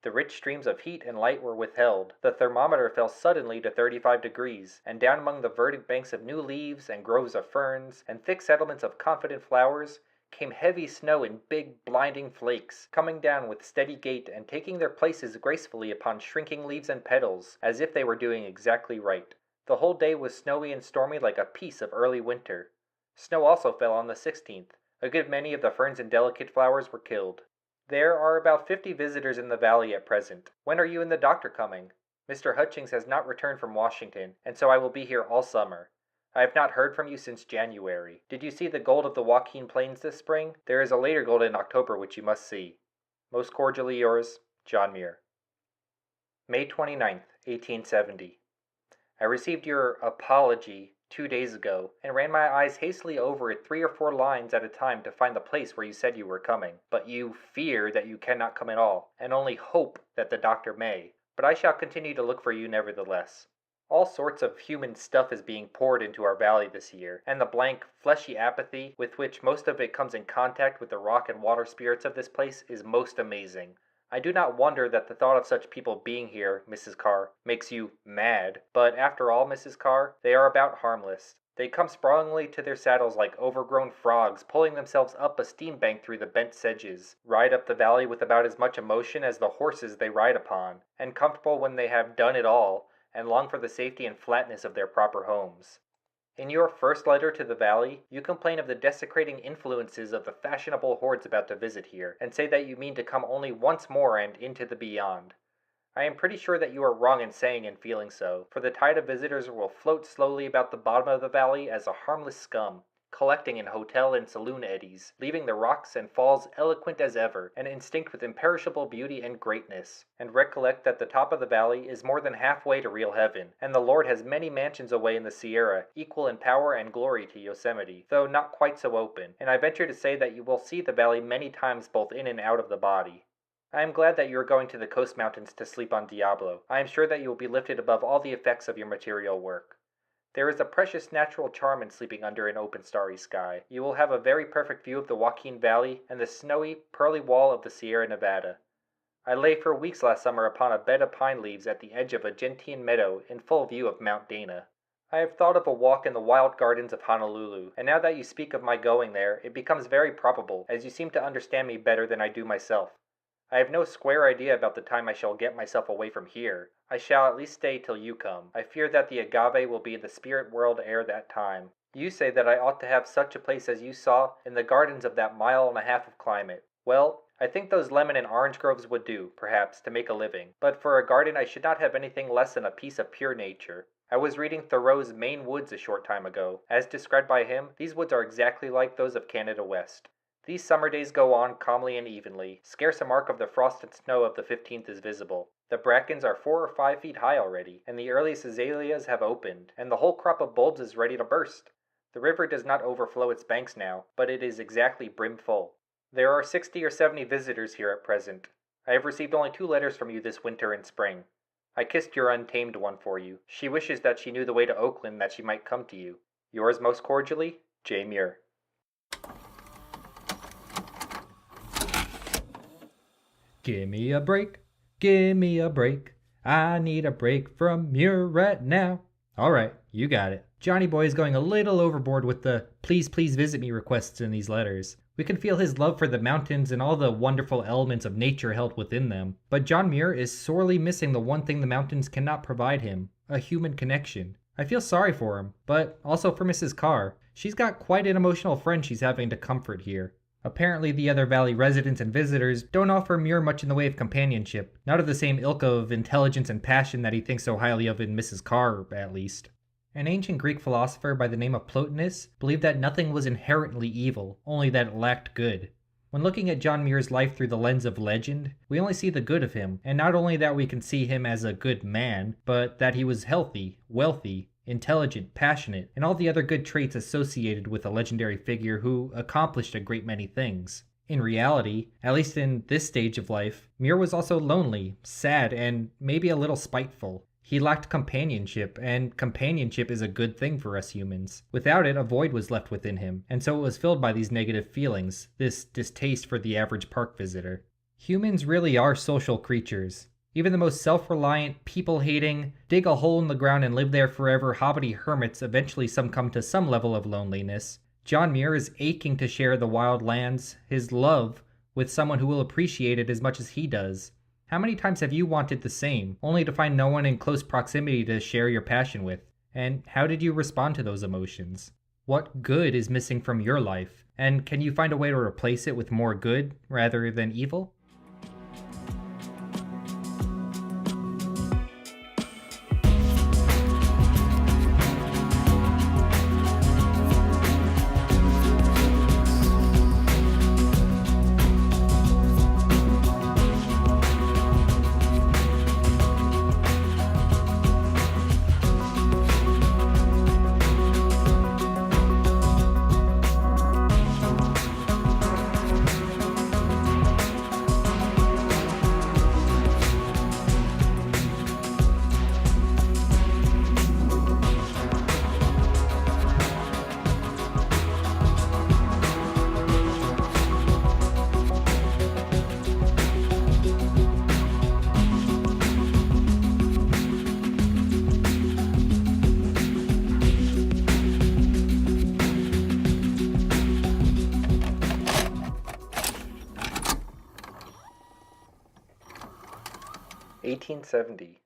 C: The rich streams of heat and light were withheld. The thermometer fell suddenly to 35 degrees, and down among the verdant banks of new leaves and groves of ferns and thick settlements of confident flowers came heavy snow in big, blinding flakes, coming down with steady gait and taking their places gracefully upon shrinking leaves and petals, as if they were doing exactly right. The whole day was snowy and stormy like a piece of early winter. Snow also fell on the 16th. A good many of the ferns and delicate flowers were killed. There are about 50 visitors in the valley at present. When are you and the doctor coming? Mr. Hutchings has not returned from Washington, and so I will be here all summer. I have not heard from you since January. Did you see the gold of the Joaquin Plains this spring? There is a later gold in October which you must see. Most cordially yours, John Muir. May 29th, 1870. I received your apology 2 days ago, and ran my eyes hastily over it 3 or 4 lines at a time to find the place where you said you were coming. But you fear that you cannot come at all, and only hope that the doctor may. But I shall continue to look for you nevertheless. All sorts of human stuff is being poured into our valley this year, and the blank, fleshy apathy with which most of it comes in contact with the rock and water spirits of this place is most amazing. I do not wonder that the thought of such people being here, Mrs. Carr, makes you mad. But after all, Mrs. Carr, they are about harmless. They come sprawlingly to their saddles like overgrown frogs, pulling themselves up a steam bank through the bent sedges, ride up the valley with about as much emotion as the horses they ride upon, and comfortable when they have done it all, and long for the safety and flatness of their proper homes. In your first letter to the valley, you complain of the desecrating influences of the fashionable hordes about to visit here, and say that you mean to come only once more and into the beyond. I am pretty sure that you are wrong in saying and feeling so, for the tide of visitors will float slowly about the bottom of the valley as a harmless scum, collecting in hotel and saloon eddies, leaving the rocks and falls eloquent as ever, and instinct with imperishable beauty and greatness. And recollect that the top of the valley is more than halfway to real heaven, and the Lord has many mansions away in the Sierra, equal in power and glory to Yosemite, though not quite so open, and I venture to say that you will see the valley many times both in and out of the body. I am glad that you are going to the coast mountains to sleep on Diablo. I am sure that you will be lifted above all the effects of your material work. There is a precious natural charm in sleeping under an open starry sky. You will have a very perfect view of the Joaquin Valley and the snowy, pearly wall of the Sierra Nevada. I lay for weeks last summer upon a bed of pine leaves at the edge of a gentian meadow in full view of Mount Dana. I have thought of a walk in the wild gardens of Honolulu, and now that you speak of my going there, it becomes very probable, as you seem to understand me better than I do myself. I have no square idea about the time I shall get myself away from here. I shall at least stay till you come. I fear that the agave will be in the spirit world ere that time. You say that I ought to have such a place as you saw in the gardens of that 1.5 miles of climate. Well, I think those lemon and orange groves would do, perhaps, to make a living. But for a garden I should not have anything less than a piece of pure nature. I was reading Thoreau's Maine Woods a short time ago. As described by him, these woods are exactly like those of Canada West. These summer days go on calmly and evenly. Scarce a mark of the frost and snow of the 15th is visible. The brackens are 4 or 5 feet high already, and the earliest azaleas have opened, and the whole crop of bulbs is ready to burst. The river does not overflow its banks now, but it is exactly brim-full. There are 60 or 70 visitors here at present. I have received only 2 letters from you this winter and spring. I kissed your untamed one for you. She wishes that she knew the way to Oakland that she might come to you. Yours most cordially, J. Muir.
B: Give me a break. Give me a break. I need a break from Muir right now. All right, you got it. Johnny Boy is going a little overboard with the please visit me requests in these letters. We can feel his love for the mountains and all the wonderful elements of nature held within them. But John Muir is sorely missing the one thing the mountains cannot provide him, a human connection. I feel sorry for him, but also for Mrs. Carr. She's got quite an emotional friend she's having to comfort here. Apparently the other valley residents and visitors don't offer Muir much in the way of companionship, not of the same ilk of intelligence and passion that he thinks so highly of in Mrs. Carr, at least. An ancient Greek philosopher by the name of Plotinus believed that nothing was inherently evil, only that it lacked good. When looking at John Muir's life through the lens of legend, we only see the good of him, and not only that we can see him as a good man, but that he was healthy, wealthy, intelligent, passionate, and all the other good traits associated with a legendary figure who accomplished a great many things. In reality, at least in this stage of life, Muir was also lonely, sad, and maybe a little spiteful. He lacked companionship, and companionship is a good thing for us humans. Without it, a void was left within him, and so it was filled by these negative feelings, this distaste for the average park visitor. Humans really are social creatures. Even the most self-reliant, people-hating, dig a hole in the ground and live there forever hobbity hermits eventually succumb to some level of loneliness. John Muir is aching to share the wild lands, his love, with someone who will appreciate it as much as he does. How many times have you wanted the same, only to find no one in close proximity to share your passion with? And how did you respond to those emotions? What good is missing from your life? And can you find a way to replace it with more good rather than evil? 1870.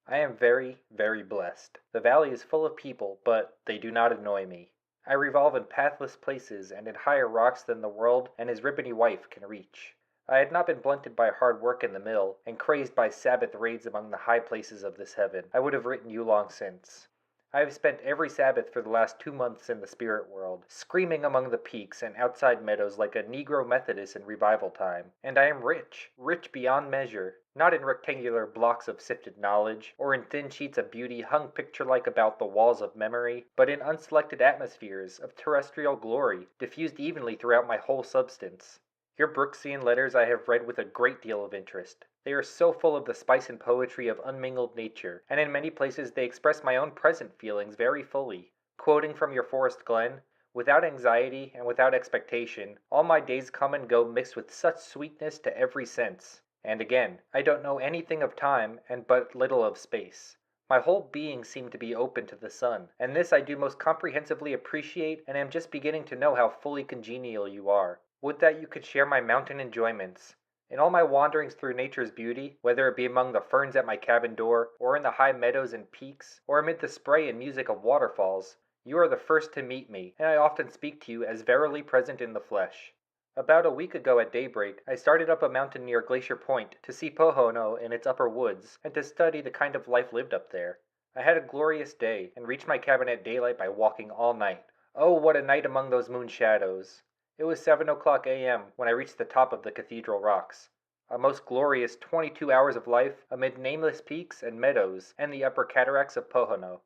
B: I am very, very blessed. The valley is full of people, but they do not annoy me. I revolve in pathless places and in higher rocks than the world and his ribbony wife can reach. I had not been blunted by hard work in the mill, and crazed by Sabbath raids among the high places of this heaven, I would have written you long since. I have spent every Sabbath for the last 2 months in the spirit world, screaming among the peaks and outside meadows like a Negro Methodist in revival time. And I am rich, rich beyond measure, not in rectangular blocks of sifted knowledge, or in thin sheets of beauty hung picture-like about the walls of memory, but in unselected atmospheres of terrestrial glory, diffused evenly throughout my whole substance. Your Brooksian letters I have read with a great deal of interest. They are so full of the spice and poetry of unmingled nature, and in many places they express my own present feelings very fully. Quoting from your forest glen, without anxiety and without expectation, all my days come and go mixed with such sweetness to every sense. And again, I don't know anything of time and but little of space. My whole being seemed to be open to the sun, and this I do most comprehensively appreciate and am just beginning to know how fully congenial you are. Would that you could share my mountain enjoyments. In all my wanderings through nature's beauty, whether it be among the ferns at my cabin door, or in the high meadows and peaks, or amid the spray and music of waterfalls, you are the first to meet me, and I often speak to you as verily present in the flesh. About a week ago at daybreak, I started up a mountain near Glacier Point to see Pohono in its upper woods, and to study the kind of life lived up there. I had a glorious day, and reached my cabin at daylight by walking all night. Oh, what a night among those moon shadows! It was 7 o'clock a.m. when I reached the top of the cathedral rocks. A most glorious 22 hours of life amid nameless peaks and meadows and the upper cataracts of Pohono.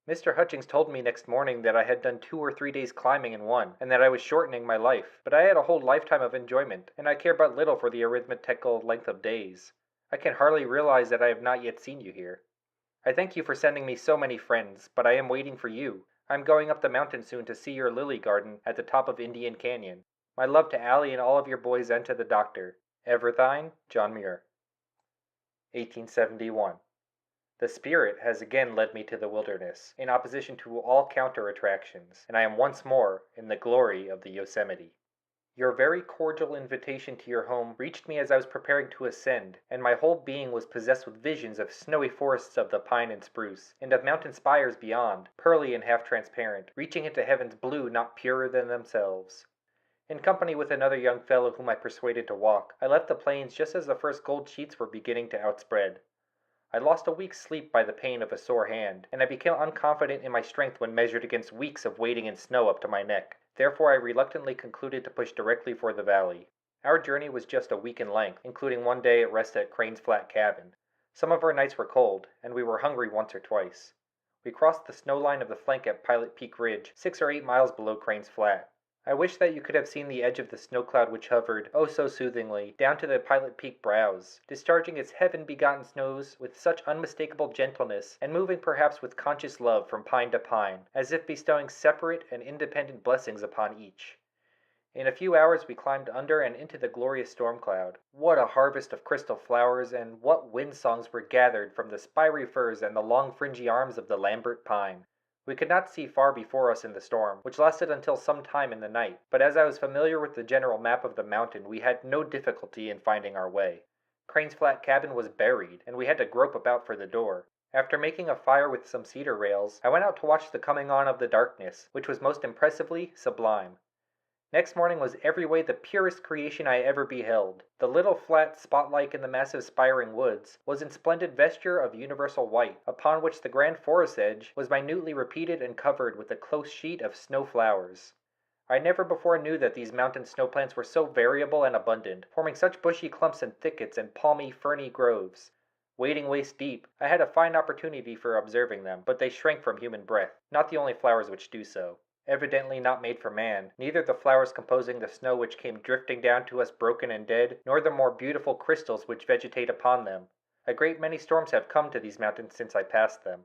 B: Mr. Hutchings told me next morning that I had done 2 or 3 days climbing in one, and that I was shortening my life, but I had a whole lifetime of enjoyment, and I care but little for the arithmetical length of days. I can hardly realize that I have not yet seen you here. I thank you for sending me so many friends, but I am waiting for you. I'm going up the mountain soon to see your lily garden at the top of Indian Canyon. My love to Allie and all of your boys and to the doctor. Ever thine, John Muir. 1871. The spirit has again led me to the wilderness, in opposition to all counter-attractions, and I am once more in the glory of the Yosemite. Your very cordial invitation to your home reached me as I was preparing to ascend, and my whole being was possessed with visions of snowy forests of the pine and spruce, and of mountain spires beyond, pearly and half-transparent, reaching into heaven's blue not purer than themselves. In company with another young fellow whom I persuaded to walk, I left the plains just as the first gold sheets were beginning to outspread. I lost a week's sleep by the pain of a sore hand, and I became unconfident in my strength when measured against weeks of wading in snow up to my neck. Therefore I reluctantly concluded to push directly for the valley. Our journey was just a week in length, including one day at rest at Crane's Flat Cabin. Some of our nights were cold, and we were hungry once or twice. We crossed the snow line of the flank at Pilot Peak Ridge, 6 or 8 miles below Crane's Flat. I wish that you could have seen the edge of the snow cloud which hovered, oh so soothingly, down to the Pilot Peak brows, discharging its heaven-begotten snows with such unmistakable gentleness, and moving perhaps with conscious love from pine to pine, as if bestowing separate and independent blessings upon each. In a few hours we climbed under and into the glorious storm cloud. What a harvest of crystal flowers, and what wind songs were gathered from the spiry firs and the long fringy arms of the Lambert pine! We could not see far before us in the storm, which lasted until some time in the night, but as I was familiar with the general map of the mountain, we had no difficulty in finding our way. Crane's Flat Cabin was buried, and we had to grope about for the door. After making a fire with some cedar rails, I went out to watch the coming on of the darkness, which was most impressively sublime. Next morning was every way the purest creation I ever beheld. The little flat spot-like in the massive spiring woods was in splendid vesture of universal white, upon which the grand forest edge was minutely repeated and covered with a close sheet of snow flowers. I never before knew that these mountain snow plants were so variable and abundant, forming such bushy clumps and thickets and palmy, ferny groves. Wading waist deep, I had a fine opportunity for observing them, but they shrank from human breath, not the only flowers which do so. Evidently not made for man, neither the flowers composing the snow which came drifting down to us broken and dead, nor the more beautiful crystals which vegetate upon them. A great many storms have come to these mountains since I passed them.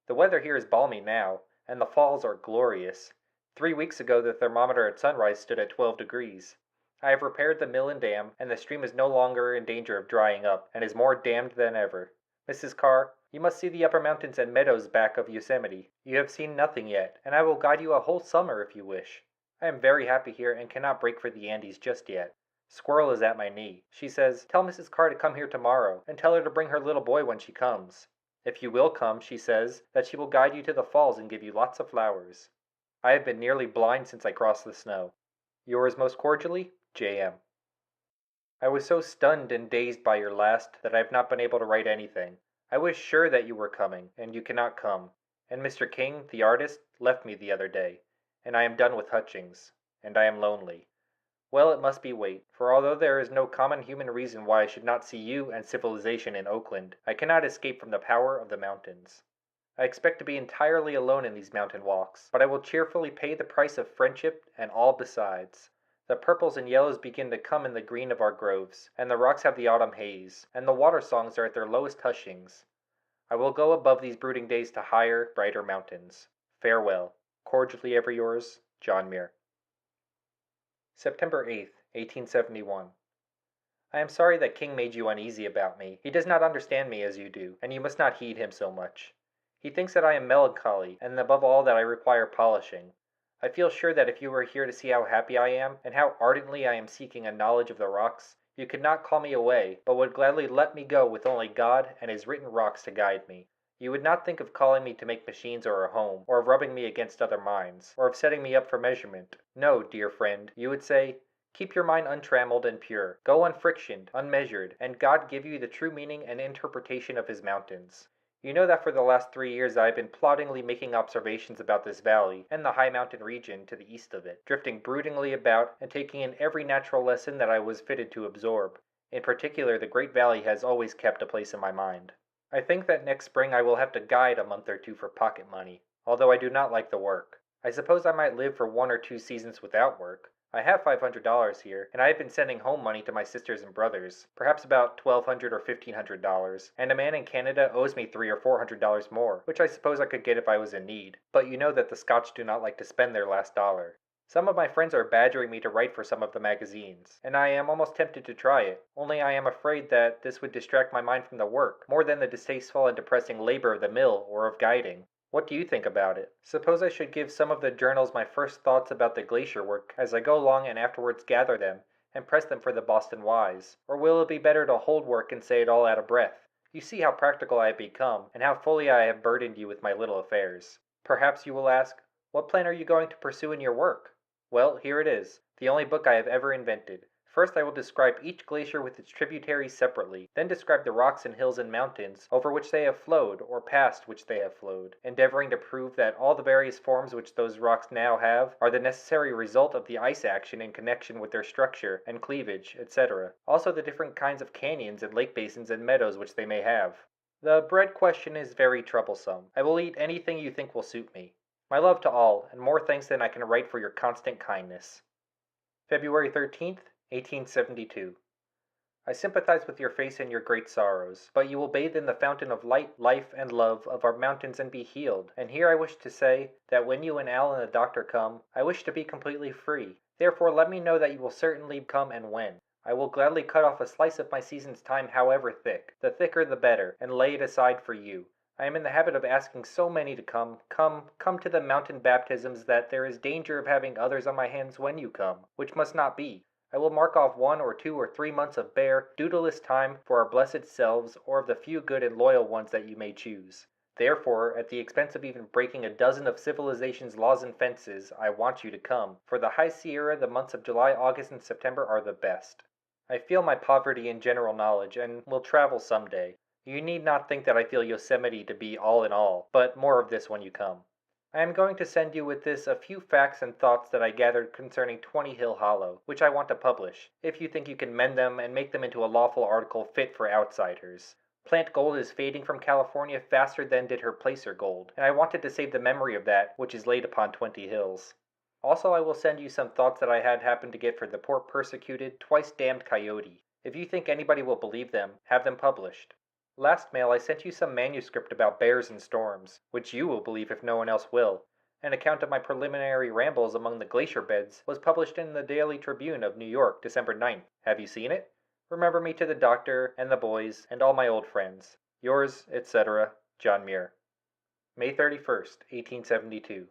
B: The weather here is balmy now, and the falls are glorious. 3 weeks ago the thermometer at sunrise stood at 12 degrees. I have repaired the mill and dam, and the stream is no longer in danger of drying up, and is more dammed than ever. Mrs. Carr, you must see the upper mountains and meadows back of Yosemite. You have seen nothing yet, and I will guide you a whole summer if you wish. I am very happy here and cannot break for the Andes just yet.
C: Squirrel is at my knee. She says, "Tell Mrs. Carr to come here tomorrow, and tell her to bring her little boy when she comes. If you will come," she says, "that she will guide you to the falls and give you lots of flowers." I have been nearly blind since I crossed the snow. Yours most cordially, J.M. I was so stunned and dazed by your last that I have not been able to write anything. I was sure that you were coming, and you cannot come. And Mr. King, the artist, left me the other day, and I am done with Hutchings, and I am lonely. Well, it must be wait, for although there is no common human reason why I should not see you and civilization in Oakland, I cannot escape from the power of the mountains. I expect to be entirely alone in these mountain walks, but I will cheerfully pay the price of friendship and all besides. The purples and yellows begin to come in the green of our groves, and the rocks have the autumn haze, and the water songs are at their lowest hushings. I will go above these brooding days to higher, brighter mountains. Farewell. Cordially ever yours, John Muir. September 8th, 1871. I am sorry that King made you uneasy about me. He does not understand me as you do, and you must not heed him so much. He thinks that I am melancholy, and above all that I require polishing. I feel sure that if you were here to see how happy I am, and how ardently I am seeking a knowledge of the rocks, you could not call me away, but would gladly let me go with only God and his written rocks to guide me. You would not think of calling me to make machines or a home, or of rubbing me against other minds, or of setting me up for measurement. No, dear friend, you would say, keep your mind untrammeled and pure, go unfrictioned, unmeasured, and God give you the true meaning and interpretation of his mountains. You know that for the last 3 years I have been ploddingly making observations about this valley, and the high mountain region to the east of it, drifting broodingly about, and taking in every natural lesson that I was fitted to absorb. In particular, the great valley has always kept a place in my mind. I think that next spring I will have to guide a month or two for pocket money, although I do not like the work. I suppose I might live for 1 or 2 seasons without work. I have $500 here, and I have been sending home money to my sisters and brothers, perhaps about $1,200 or $1,500, and a man in Canada owes me $300 or $400 more, which I suppose I could get if I was in need, but you know that the Scotch do not like to spend their last dollar. Some of my friends are badgering me to write for some of the magazines, and I am almost tempted to try it, only I am afraid that this would distract my mind from the work, more than the distasteful and depressing labor of the mill or of guiding. What do you think about it? Suppose I should give some of the journals my first thoughts about the glacier work as I go along and afterwards gather them, and press them for the Boston Wise? Or will it be better to hold work and say it all out of breath? You see how practical I have become, and how fully I have burdened you with my little affairs. Perhaps you will ask, what plan are you going to pursue in your work? Well, here it is, the only book I have ever invented. First I will describe each glacier with its tributaries separately, then describe the rocks and hills and mountains over which they have flowed, or past which they have flowed, endeavoring to prove that all the various forms which those rocks now have are the necessary result of the ice action in connection with their structure and cleavage, etc. Also the different kinds of canyons and lake basins and meadows which they may have. The bread question is very troublesome. I will eat anything you think will suit me. My love to all, and more thanks than I can write for your constant kindness. February 13th, 1872. I sympathize with your face and your great sorrows, but you will bathe in the fountain of light, life, and love of our mountains and be healed. And here I wish to say, that when you and Al and the doctor come, I wish to be completely free. Therefore let me know that you will certainly come and when. I will gladly cut off a slice of my season's time however thick, the thicker the better, and lay it aside for you. I am in the habit of asking so many to come to the mountain baptisms that there is danger of having others on my hands when you come, which must not be. I will mark off 1 or 2 or 3 months of bare, duteless time for our blessed selves or of the few good and loyal ones that you may choose. Therefore, at the expense of even breaking a dozen of civilization's laws and fences, I want you to come. For the High Sierra, the months of July, August, and September are the best. I feel my poverty in general knowledge, and will travel some day. You need not think that I feel Yosemite to be all in all, but more of this when you come. I am going to send you with this a few facts and thoughts that I gathered concerning 20 Hill Hollow, which I want to publish, if you think you can mend them and make them into a lawful article fit for outsiders. Plant gold is fading from California faster than did her placer gold, and I wanted to save the memory of that which is laid upon 20 hills. Also I will send you some thoughts that I had happened to get for the poor persecuted, twice damned coyote. If you think anybody will believe them, have them published. Last mail I sent you some manuscript about bears and storms, which you will believe if no one else will. An account of my preliminary rambles among the glacier beds was published in the Daily Tribune of New York, December 9th. Have you seen it? Remember me to the doctor, and the boys, and all my old friends. Yours, etc., John Muir. May 31st, 1872.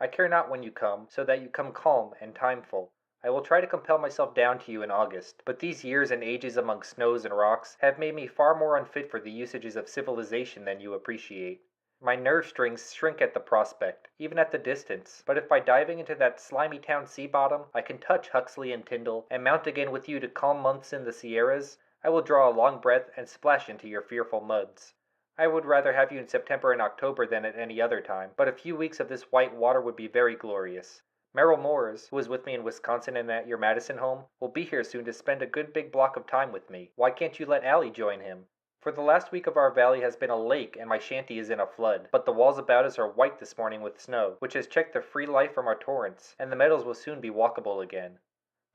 C: I care not when you come, so that you come calm and timeful. I will try to compel myself down to you in August, but these years and ages among snows and rocks have made me far more unfit for the usages of civilization than you appreciate. My nerve strings shrink at the prospect, even at the distance, but if by diving into that slimy town sea bottom I can touch Huxley and Tyndall, and mount again with you to calm months in the Sierras, I will draw a long breath and splash into your fearful muds. I would rather have you in September and October than at any other time, but a few weeks of this white water would be very glorious. Merrill Moores, who was with me in Wisconsin and at your Madison home, will be here soon to spend a good big block of time with me. Why can't you let Allie join him? For the last week of our valley has been a lake and my shanty is in a flood, but the walls about us are white this morning with snow, which has checked the free life from our torrents, and the meadows will soon be walkable again.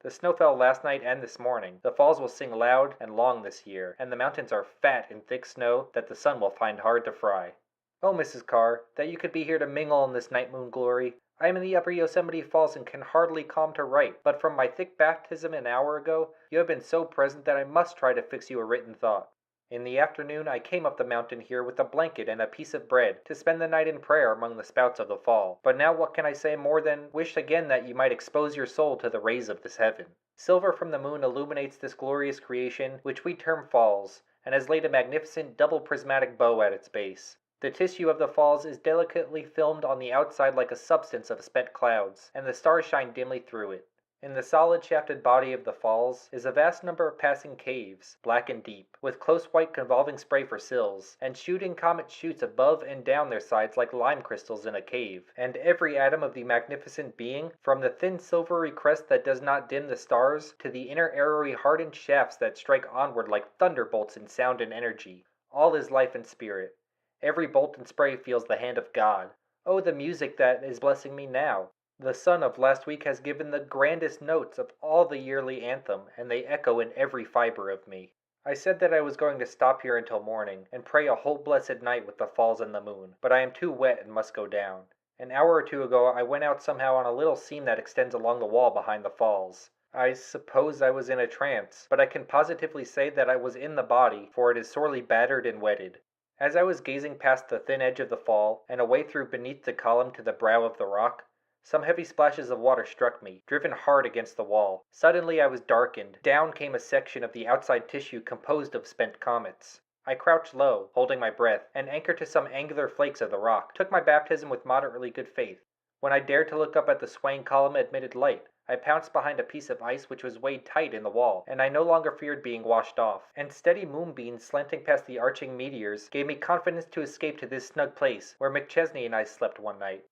C: The snow fell last night and this morning. The falls will sing loud and long this year, and the mountains are fat in thick snow that the sun will find hard to fry. Oh, Mrs. Carr, that you could be here to mingle in this night moon glory. I am in the upper Yosemite Falls and can hardly calm to write, but from my thick baptism an hour ago, you have been so present that I must try to fix you a written thought. In the afternoon I came up the mountain here with a blanket and a piece of bread to spend the night in prayer among the spouts of the fall. But now what can I say more than wish again that you might expose your soul to the rays of this heaven. Silver from the moon illuminates this glorious creation which we term falls, and has laid a magnificent double prismatic bow at its base. The tissue of the falls is delicately filmed on the outside like a substance of spent clouds, and the stars shine dimly through it. In the solid shafted body of the falls is a vast number of passing caves, black and deep, with close white convolving spray for sills, and shooting comet shoots above and down their sides like lime crystals in a cave, and every atom of the magnificent being, from the thin silvery crest that does not dim the stars, to the inner arrowy hardened shafts that strike onward like thunderbolts in sound and energy, all is life and spirit. Every bolt and spray feels the hand of God. Oh, the music that is blessing me now! The sun of last week has given the grandest notes of all the yearly anthem, and they echo in every fiber of me. I said that I was going to stop here until morning, and pray a whole blessed night with the falls and the moon, but I am too wet and must go down. An hour or two ago I went out somehow on a little seam that extends along the wall behind the falls. I suppose I was in a trance, but I can positively say that I was in the body, for it is sorely battered and wetted. As I was gazing past the thin edge of the fall, and away through beneath the column to the brow of the rock, some heavy splashes of water struck me, driven hard against the wall. Suddenly I was darkened. Down came a section of the outside tissue composed of spent comets. I crouched low, holding my breath, and anchored to some angular flakes of the rock, took my baptism with moderately good faith. When I dared to look up at the swaying column admitted light, I pounced behind a piece of ice which was weighed tight in the wall, and I no longer feared being washed off, and steady moonbeams slanting past the arching meteors gave me confidence to escape to this snug place where McChesney and I slept one night.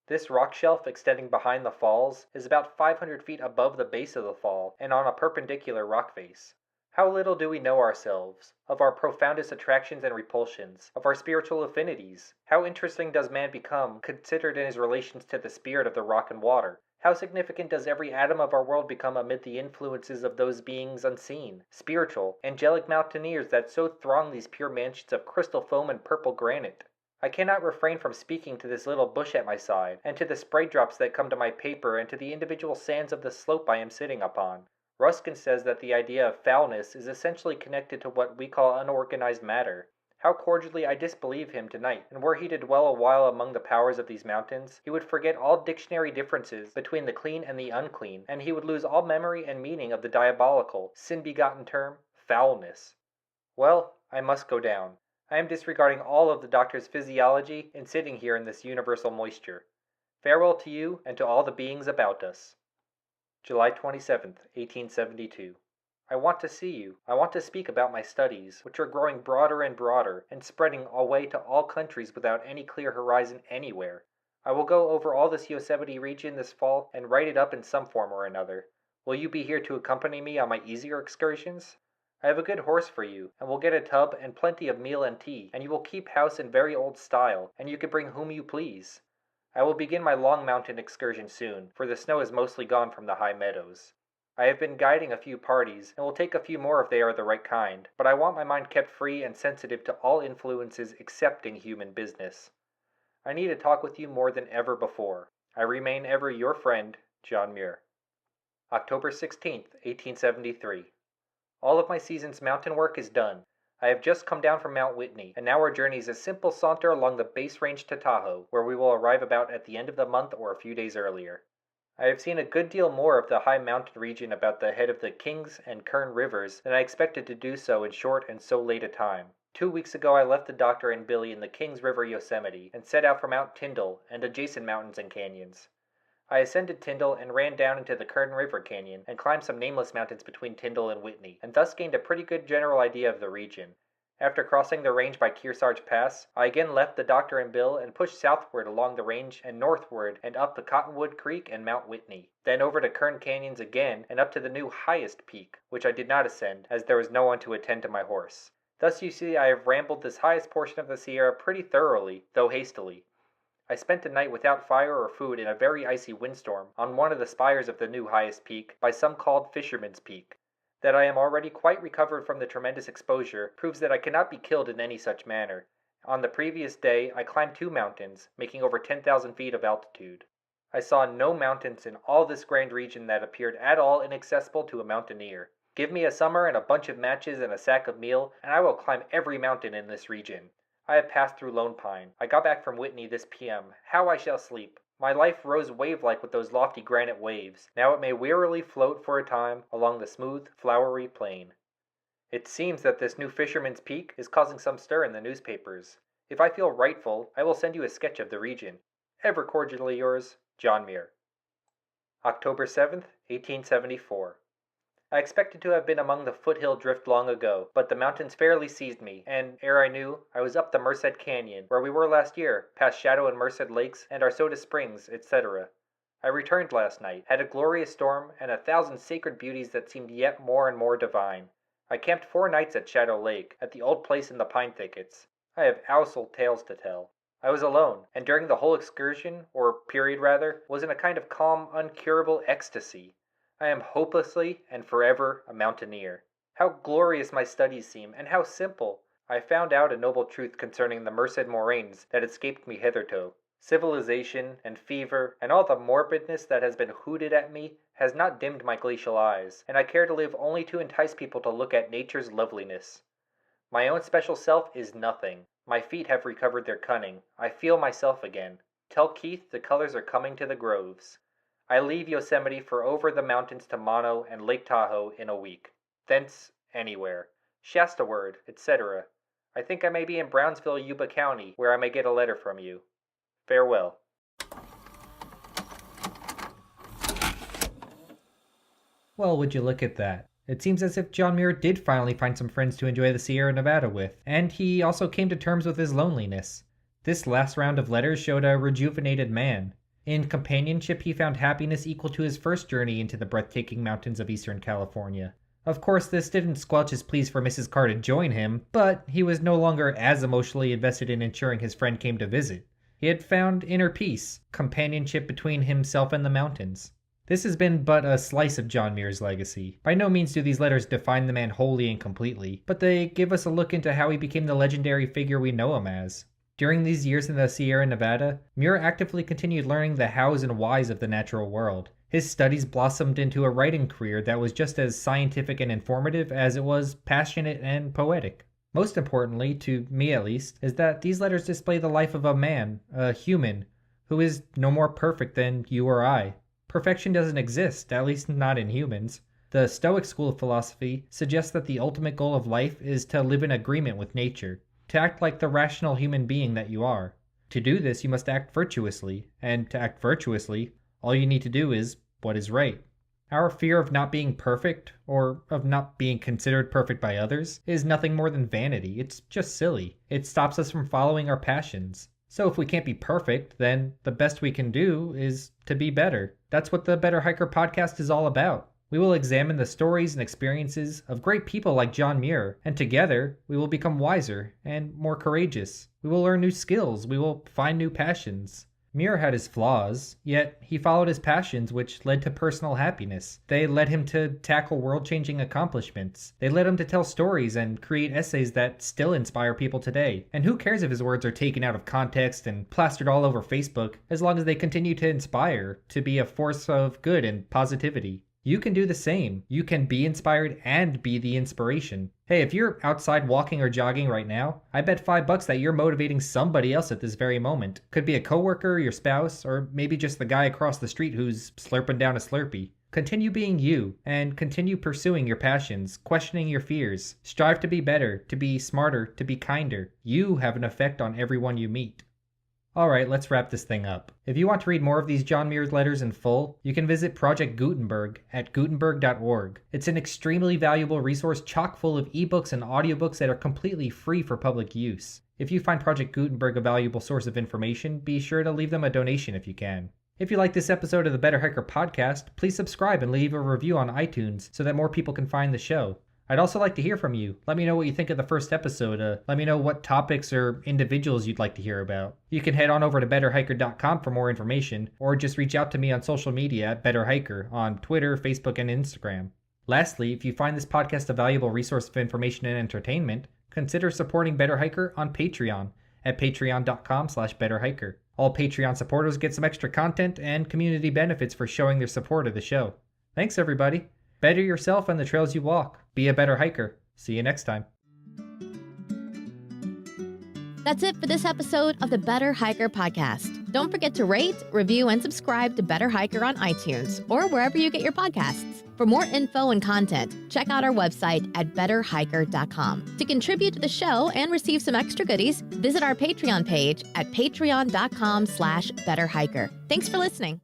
C: This rock shelf extending behind the falls is about 500 feet above the base of the fall and on a perpendicular rock face. How little do we know ourselves, of our profoundest attractions and repulsions, of our spiritual affinities. How interesting does man become, considered in his relations to the spirit of the rock and water. How significant does every atom of our world become amid the influences of those beings unseen, spiritual, angelic mountaineers that so throng these pure mansions of crystal foam and purple granite. I cannot refrain from speaking to this little bush at my side, and to the spray drops that come to my paper, and to the individual sands of the slope I am sitting upon. Ruskin says that the idea of foulness is essentially connected to what we call unorganized matter. How cordially I disbelieve him tonight, and were he to dwell a while among the powers of these mountains, he would forget all dictionary differences between the clean and the unclean, and he would lose all memory and meaning of the diabolical, sin-begotten term, foulness. Well, I must go down. I am disregarding all of the doctor's physiology and sitting here in this universal moisture. Farewell to you and to all the beings about us. July 27th, 1872. I want to see you. I want to speak about my studies, which are growing broader and broader, and spreading away to all countries without any clear horizon anywhere. I will go over all this Yosemite region this fall and write it up in some form or another. Will you be here to accompany me on my easier excursions? I have a good horse for you, and will get a tub and plenty of meal and tea, and you will keep house in very old style, and you can bring whom you please. I will begin my long mountain excursion soon, for the snow is mostly gone from the high meadows. I have been guiding a few parties, and will take a few more if they are the right kind, but I want my mind kept free and sensitive to all influences excepting human business. I need to talk with you more than ever before. I remain ever your friend, John Muir. October 16th, 1873. All of my season's mountain work is done. I have just come down from Mount Whitney, and now our journey is a simple saunter along the base range to Tahoe, where we will arrive about at the end of the month or a few days earlier.
B: I have seen a good deal more of the high mountain region about the head of the Kings and Kern rivers than I expected to do so in short and so late a time. 2 weeks ago I left the doctor and Billy in the Kings River Yosemite and set out for Mount Tyndall and adjacent mountains and canyons. I ascended Tyndall and ran down into the Kern River Canyon and climbed some nameless mountains between Tyndall and Whitney, and thus gained a pretty good general idea of the region. After crossing the range by Kearsarge Pass, I again left the doctor and Bill and pushed southward along the range and northward and up the Cottonwood Creek and Mount Whitney, then over to Kern Canyons again and up to the new highest peak, which I did not ascend as there was no one to attend to my horse. Thus you see I have rambled this highest portion of the Sierra pretty thoroughly, though hastily. I spent the night without fire or food in a very icy windstorm on one of the spires of the new highest peak, by some called Fisherman's Peak. That I am already quite recovered from the tremendous exposure proves that I cannot be killed in any such manner. On the previous day I climbed 2 mountains, making over 10,000 feet of altitude. I saw no mountains in all this grand region that appeared at all inaccessible to a mountaineer. Give me a summer and a bunch of matches and a sack of meal, and I will climb every mountain in this region. I have passed through Lone Pine. I got back from Whitney this p.m. How I shall sleep! My life rose wave-like with those lofty granite waves. Now it may wearily float for a time along the smooth, flowery plain. It seems that this new Fisherman's Peak is causing some stir in the newspapers. If I feel rightful, I will send you a sketch of the region. Ever cordially yours, John Muir. October 7th, 1874. I expected to have been among the foothill drift long ago, but the mountains fairly seized me, and, ere I knew, I was up the Merced Canyon, where we were last year, past Shadow and Merced Lakes, and Arsoda Springs, etc. I returned last night, had a glorious storm, and 1,000 sacred beauties that seemed yet more and more divine. I camped 4 nights at Shadow Lake, at the old place in the pine thickets. I have ousel tales to tell. I was alone, and during the whole excursion, or period rather, was in a kind of calm, uncurable ecstasy. I am hopelessly and forever a mountaineer. How glorious my studies seem, and how simple! I found out a noble truth concerning the Merced moraines that escaped me hitherto. Civilization, and fever, and all the morbidness that has been hooted at me, has not dimmed my glacial eyes, and I care to live only to entice people to look at nature's loveliness. My own special self is nothing. My feet have recovered their cunning. I feel myself again. Tell Keith the colors are coming to the groves. I leave Yosemite for over the mountains to Mono and Lake Tahoe in a week. Thence, anywhere. Shastaward, etc. I think I may be in Brownsville, Yuba County, where I may get a letter from you. Farewell.
C: Well, would you look at that? It seems as if John Muir did finally find some friends to enjoy the Sierra Nevada with, and he also came to terms with his loneliness. This last round of letters showed a rejuvenated man. In companionship, he found happiness equal to his first journey into the breathtaking mountains of Eastern California. Of course, this didn't squelch his pleas for Mrs. Carr to join him, but he was no longer as emotionally invested in ensuring his friend came to visit. He had found inner peace, companionship between himself and the mountains. This has been but a slice of John Muir's legacy. By no means do these letters define the man wholly and completely, but they give us a look into how he became the legendary figure we know him as. During these years in the Sierra Nevada, Muir actively continued learning the hows and whys of the natural world. His studies blossomed into a writing career that was just as scientific and informative as it was passionate and poetic. Most importantly, to me at least, is that these letters display the life of a man, a human, who is no more perfect than you or I. Perfection doesn't exist, at least not in humans. The Stoic school of philosophy suggests that the ultimate goal of life is to live in agreement with nature, to act like the rational human being that you are. To do this, you must act virtuously, and to act virtuously, all you need to do is what is right. Our fear of not being perfect, or of not being considered perfect by others, is nothing more than vanity. It's just silly. It stops us from following our passions. So if we can't be perfect, then the best we can do is to be better. That's what the Better Hiker podcast is all about. We will examine the stories and experiences of great people like John Muir, and together we will become wiser and more courageous. We will learn new skills. We will find new passions. Muir had his flaws, yet he followed his passions, which led to personal happiness. They led him to tackle world-changing accomplishments. They led him to tell stories and create essays that still inspire people today. And who cares if his words are taken out of context and plastered all over Facebook, as long as they continue to inspire, to be a force of good and positivity. You can do the same. You can be inspired and be the inspiration. Hey, if you're outside walking or jogging right now, I bet $5 that you're motivating somebody else at this very moment. Could be a coworker, your spouse, or maybe just the guy across the street who's slurping down a Slurpee. Continue being you, and continue pursuing your passions, questioning your fears. Strive to be better, to be smarter, to be kinder. You have an effect on everyone you meet. Alright, let's wrap this thing up. If you want to read more of these John Muir letters in full, you can visit Project Gutenberg at gutenberg.org. It's an extremely valuable resource chock full of ebooks and audiobooks that are completely free for public use. If you find Project Gutenberg a valuable source of information, be sure to leave them a donation if you can. If you like this episode of the Better Hiker podcast, please subscribe and leave a review on iTunes so that more people can find the show. I'd also like to hear from you. Let me know what you think of the first episode. Let me know what topics or individuals you'd like to hear about. You can head on over to betterhiker.com for more information, or just reach out to me on social media at Better Hiker on Twitter, Facebook, and Instagram. Lastly, if you find this podcast a valuable resource of information and entertainment, consider supporting Better Hiker on Patreon at patreon.com/betterhiker. All Patreon supporters get some extra content and community benefits for showing their support of the show. Thanks, everybody. Better yourself and the trails you walk. Be a better hiker. See you next time.
A: That's it for this episode of the Better Hiker podcast. Don't forget to rate, review, and subscribe to Better Hiker on iTunes or wherever you get your podcasts. For more info and content, check out our website at betterhiker.com. To contribute to the show and receive some extra goodies, visit our Patreon page at patreon.com/betterhiker. Thanks for listening.